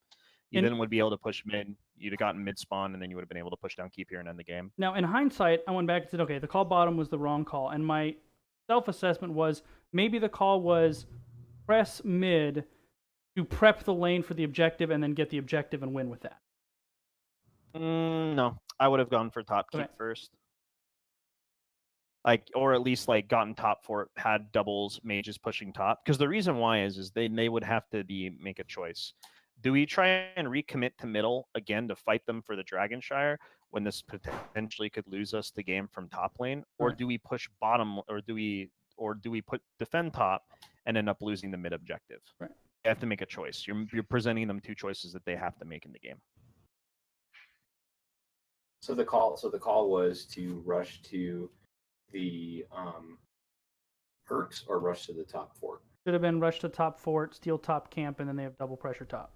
You then would be able to push mid. You'd have gotten mid spawn, and then you would have been able to push down keep here and end the game. Now, in hindsight, I went back and said, okay, the call bottom was the wrong call, and my self-assessment was maybe the call was press mid to prep the lane for the objective and then get the objective and win with that. No, I would have gone for top keep first. Like, or at least like gotten top fort, had doubles, mages pushing top. Because the reason why is they would have to make a choice. Do we try and recommit to middle again to fight them for the Dragonshire when this potentially could lose us the game from top lane, or do we push bottom, or do we defend top and end up losing the mid objective? Right. You have to make a choice. You're presenting them two choices that they have to make in the game. So the call was to rush to the perks or rush to the top fort. Should have been rush to top fort, steal top camp, and then they have double pressure top.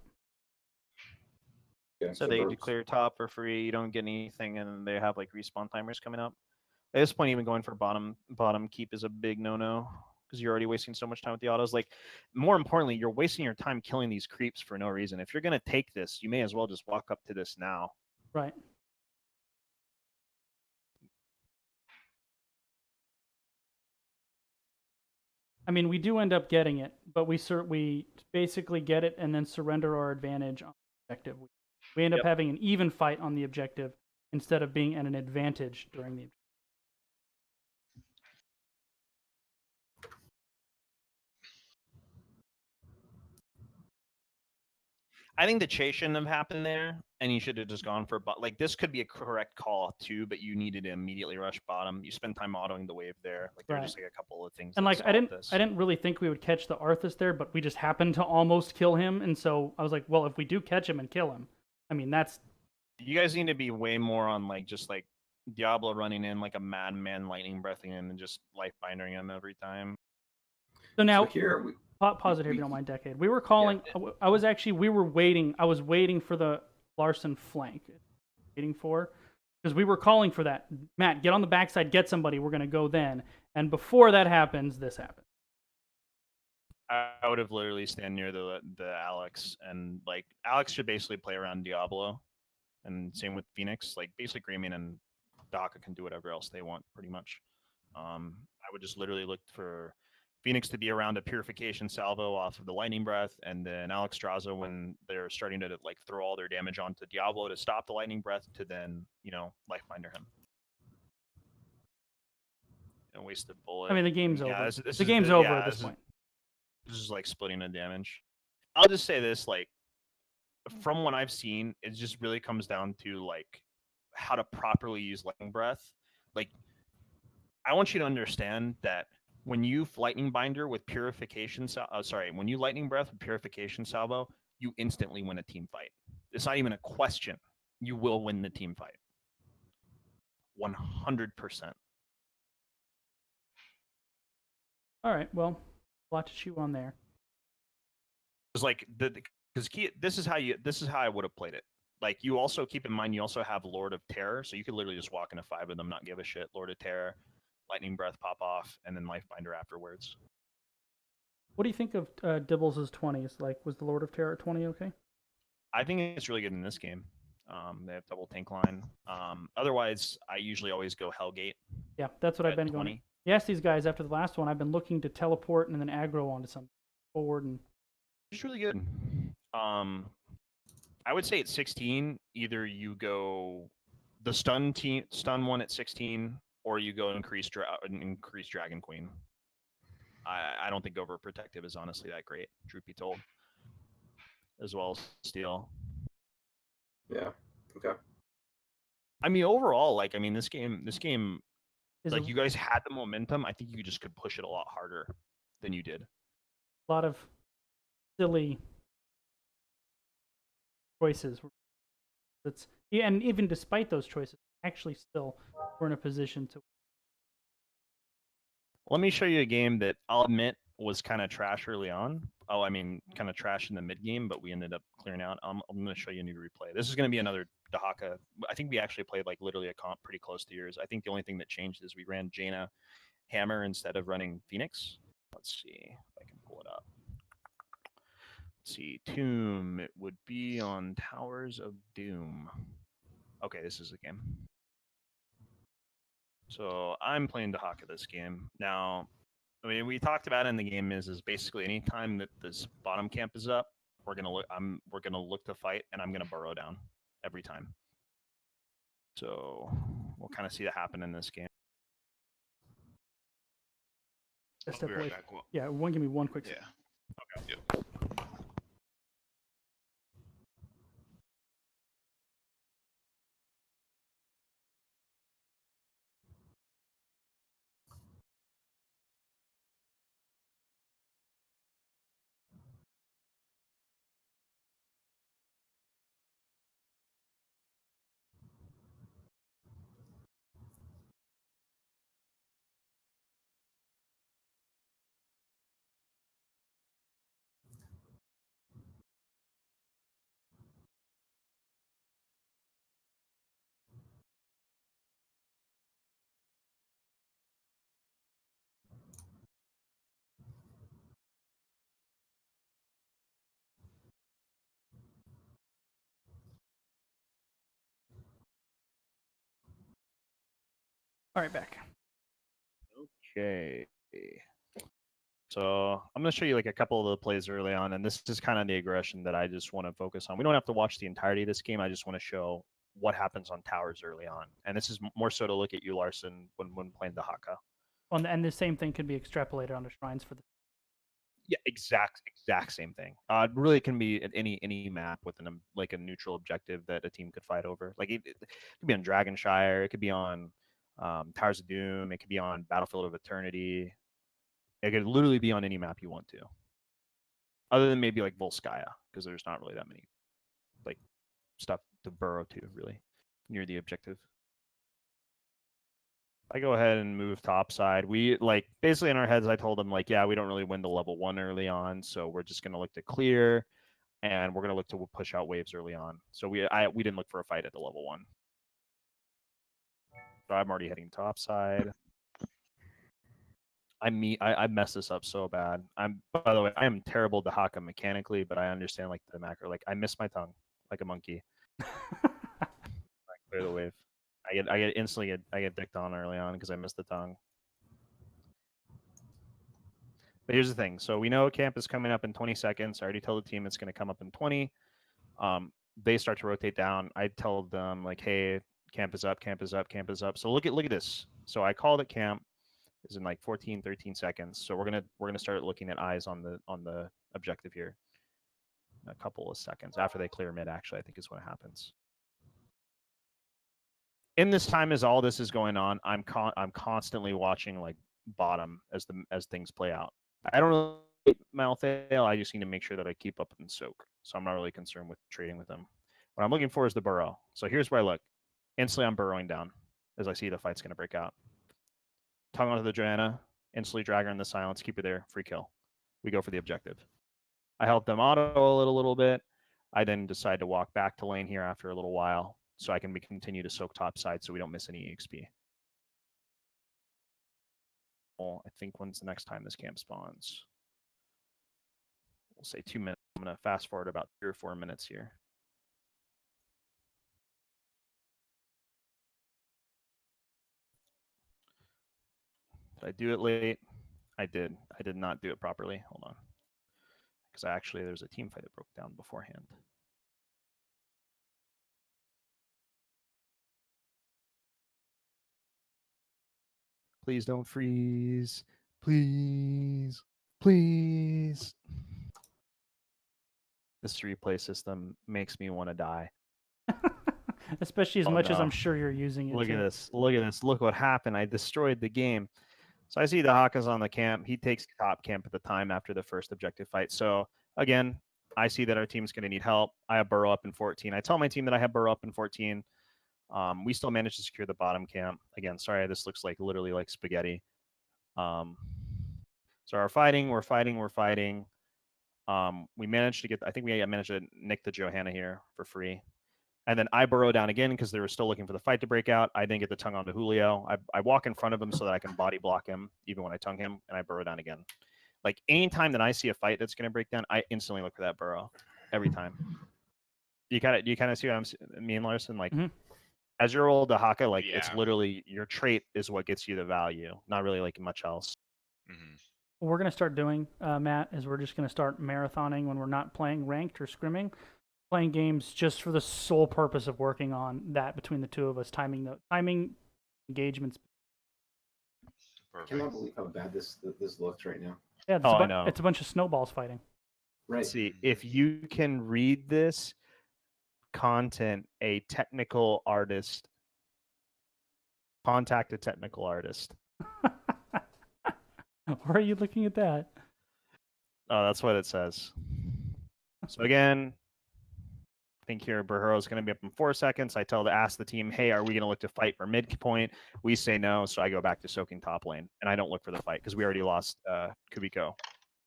Yeah, so they declare top for free. You don't get anything, and they have like respawn timers coming up. At this point, even going for bottom keep is a big no-no because you're already wasting so much time with the autos. Like, more importantly, you're wasting your time killing these creeps for no reason. If you're gonna take this, you may as well just walk up to this now. Right. I mean, we do end up getting it, but we basically get it and then surrender our advantage on the objective. We end up having an even fight on the objective instead of being at an advantage during the objective. I think the chase shouldn't have happened there, and you should have just gone for like this could be a correct call too, but you needed to immediately rush bottom. You spend time autoing the wave there. Like there's just like a couple of things. And like I didn't really think we would catch the Arthas there, but we just happened to almost kill him, and so I was like, well, if we do catch him and kill him, I mean that's. You guys need to be way more on like just like Diablo running in like a madman, lightning breathing in, and just life binding him every time. So now here we. Pause it here if you don't mind, Decade. We were calling. Yeah. We were waiting. I was waiting for the Larson flank. Because we were calling for that. Matt, get on the backside, get somebody. We're going to go then. And before that happens, this happens. I would have literally stand near the Alex, and like Alex should basically play around Diablo, and same with Phoenix. Like basically, Greymane and Daka can do whatever else they want, pretty much. I would just literally look for Phoenix to be around a purification salvo off of the lightning breath, and then Alexstrasza when they're starting to like throw all their damage onto Diablo to stop the lightning breath, to then lifebinder him and waste the bullet. I mean, the game's over. The game's over at this point. This is like splitting the damage. I'll just say this: like from what I've seen, it just really comes down to like how to properly use lightning breath. Like I want you to understand that. When you lightning binder with purification, when you lightning breath with purification salvo, you instantly win a team fight. It's not even a question. You will win the team fight. 100%. All right. Well, a lot to chew on there. It's like this is how I would have played it. Like you also keep in mind you also have Lord of Terror, so you could literally just walk into 5 of them, not give a shit. Lord of Terror. Lightning breath pop off, and then lifebinder afterwards. What do you think of Dibbles' 20s? Like, was the Lord of Terror 20 okay? I think it's really good in this game. They have double tank line. Otherwise, I usually always go Hellgate. Yeah, that's what I've been 20. Going. Yes, these guys after the last one, I've been looking to teleport and then aggro onto some forward and. It's really good. I would say at 16, either you go the stun one at 16. Or you go increase Dragon Queen. I don't think overprotective is honestly that great, truth be told. As well as steal. Yeah. Okay. I mean, overall, this game, like you guys had the momentum. I think you just could push it a lot harder. than you did. A lot of silly choices. And even despite those choices, actually still we're in a position to. Let me show you a game that I'll admit was kind of trash early on. Oh, I mean, kind of trash in the mid game, but we ended up clearing out. I'm going to show you a new replay. This is going to be another Dahaka. I think we actually played like literally a comp pretty close to yours. I think the only thing that changed is we ran Jaina Hammer instead of running Phoenix. Let's see if I can pull it up. Let's see, Tomb. It would be on Towers of Doom. Okay, this is the game. So I'm playing Dahaka this game. Now, I mean, we talked about in the game is basically any time that this bottom camp is up, we're gonna look to fight, and I'm gonna burrow down every time. So we'll kind of see that happen in this game. I'll be right back. Yeah, give me one quick second. Yeah. Okay. Yep. All right, back. Okay. So I'm going to show you like a couple of the plays early on, and this is kind of the aggression that I just want to focus on. We don't have to watch the entirety of this game. I just want to show what happens on towers early on, and this is more so to look at you, Larson, when playing Dahaka. And the same thing can be extrapolated onto shrines for the. Yeah, exact same thing. Really, it can be at any map with like a neutral objective that a team could fight over. Like it could be on Dragonshire, it could be on Towers of Doom, it could be on Battlefield of Eternity. It could literally be on any map you want to, other than maybe like Volskaya, because there's not really that many like stuff to burrow to really near the objective. I go ahead and move topside. We like basically in our heads, I told them like, yeah, we don't really win the level 1 early on, so we're just gonna look to clear, and we're gonna look to push out waves early on. So we didn't look for a fight at the level 1. So I'm already heading topside. I messed this up so bad. By the way, I am terrible Dahaka mechanically, but I understand like the macro. Like I miss my tongue like a monkey. I clear the wave. I get instantly dicked on early on because I missed the tongue. But here's the thing. So we know camp is coming up in 20 seconds. I already told the team it's going to come up in 20. They start to rotate down. I tell them like, hey, camp is up, camp is up, camp is up. So look at this. So I called it camp. Is in like 14, 13 seconds. So we're gonna start looking at eyes on the objective here. In a couple of seconds after they clear mid, actually, I think is what happens. In this time as all this is going on, I'm constantly watching like bottom as things play out. I don't really Malthael. I just need to make sure that I keep up in soak. So I'm not really concerned with trading with them. What I'm looking for is the burrow. So here's where I look. Instantly, I'm burrowing down as I see the fight's gonna break out. Tongue onto the Joanna, instantly drag her in the silence, keep her there, free kill. We go for the objective. I help them auto a little bit. I then decide to walk back to lane here after a little while so I can continue to soak top side so we don't miss any EXP. Well, I think when's the next time this camp spawns? We'll say 2 minutes. I'm going to fast forward about 3 or 4 minutes here. Did I do it late? I did. I did not do it properly. Hold on. Because actually there's a team fight that broke down beforehand. Please don't freeze. Please. Please. This replay system makes me want to die. Especially as much as I'm sure you're using it. Look at this. Look at this. Look what happened. I destroyed the game. So I see the Haka's on the camp. He takes top camp at the time after the first objective fight. So again, I see that our team's going to need help. I have Burrow up in 14. I tell my team that I have Burrow up in 14. We still managed to secure the bottom camp. Again, sorry, this looks like literally like spaghetti. So we're fighting. We managed to get, I think we managed to nick the Johanna here for free. And then I burrow down again because they were still looking for the fight to break out. I then get the tongue onto Julio. I walk in front of him so that I can body block him even when I tongue him, and I burrow down again. Like anytime that I see a fight that's going to break down, I instantly look for that burrow every time. You kind of see what I'm me and Larson like. Mm-hmm. As your old Haka, like it's literally your trait is what gets you the value, not really like much else. Mm-hmm. What we're going to start doing, Matt, is we're just going to start marathoning when we're not playing ranked or scrimming, playing games just for the sole purpose of working on that between the two of us, timing engagements. Perfect. I cannot believe how bad this looks right now. Yeah, I know. It's a bunch of snowballs fighting. Right. See, if you can read this content, a technical artist, contact a technical artist. Why are you looking at that? Oh, that's what it says. So again, I think here Burrow is going to be up in 4 seconds. I ask the team, hey, are we going to look to fight for midpoint? We say no, so I go back to soaking top lane, and I don't look for the fight because we already lost Kubiko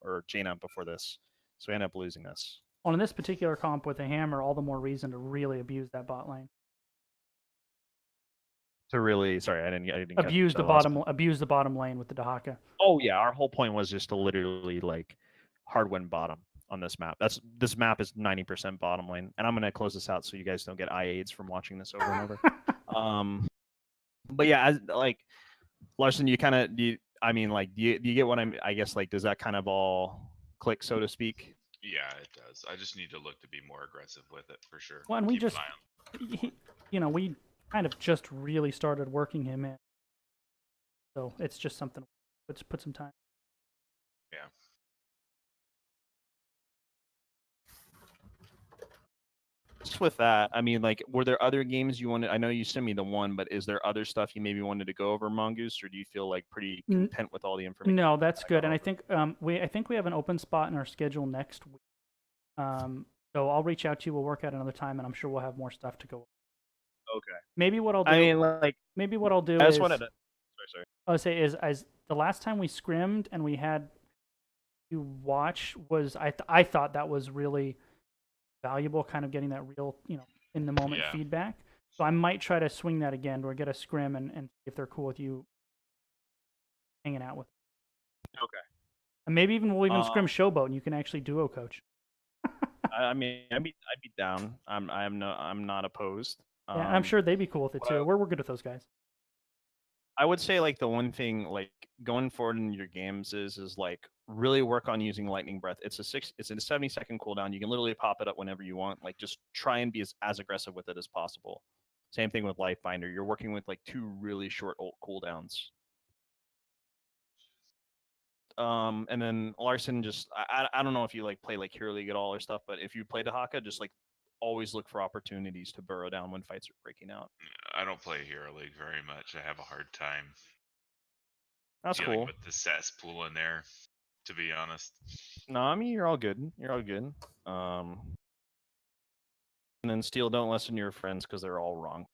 or Jaina before this, so we end up losing this. On this particular comp with a hammer, all the more reason to really abuse that bot lane. To really, sorry, I didn't abuse the bottom lane with the Dahaka. Oh yeah, our whole point was just to literally like hard win bottom on this map. This map is 90% bottom lane, and I'm gonna close this out so you guys don't get eye aids from watching this over and over. But yeah, as like Larson, you kind of do you get what I guess like does that kind of all click, so to speak? Yeah, it does. I just need to look to be more aggressive with it for sure. Well, and we kind of just really started working him in, so it's just something. Let's put some time. Yeah. Just with that, I mean, like, were there other games you wanted? I know you sent me the one, but is there other stuff you maybe wanted to go over, Mongoose, or do you feel like pretty content with all the information? No, that's good, and I think we have an open spot in our schedule next week. So I'll reach out to you. We'll work out another time, and I'm sure we'll have more stuff to go over. Okay. Maybe what I'll do. I mean, like, maybe what I'll do. I just wanted to. Sorry. I'll say is as the last time we scrimmed and we had you watch was I thought that was really valuable, kind of getting that real in the moment feedback. So I might try to swing that again, or get a scrim and see if they're cool with you hanging out with them. Okay. And maybe we'll even scrim Showboat, and you can actually duo coach. I mean, I'd be down. I'm not opposed. Yeah, I'm sure they'd be cool with it too. We're good with those guys. I would say like the one thing like going forward in your games is like really work on using lightning breath. It's a 70-second cooldown. You can literally pop it up whenever you want. Like just try and be as aggressive with it as possible. Same thing with Lifebinder. You're working with like 2 really short ult cooldowns. And then Larson, just I don't know if you like play like Hero League at all or stuff, but if you play Dahaka, just like always look for opportunities to burrow down when fights are breaking out. I don't play Hero League very much. I have a hard time. That's cool. With the cesspool in there, to be honest. No, I mean you're all good. You're all good. And then Steel, don't listen to your friends because they're all wrong.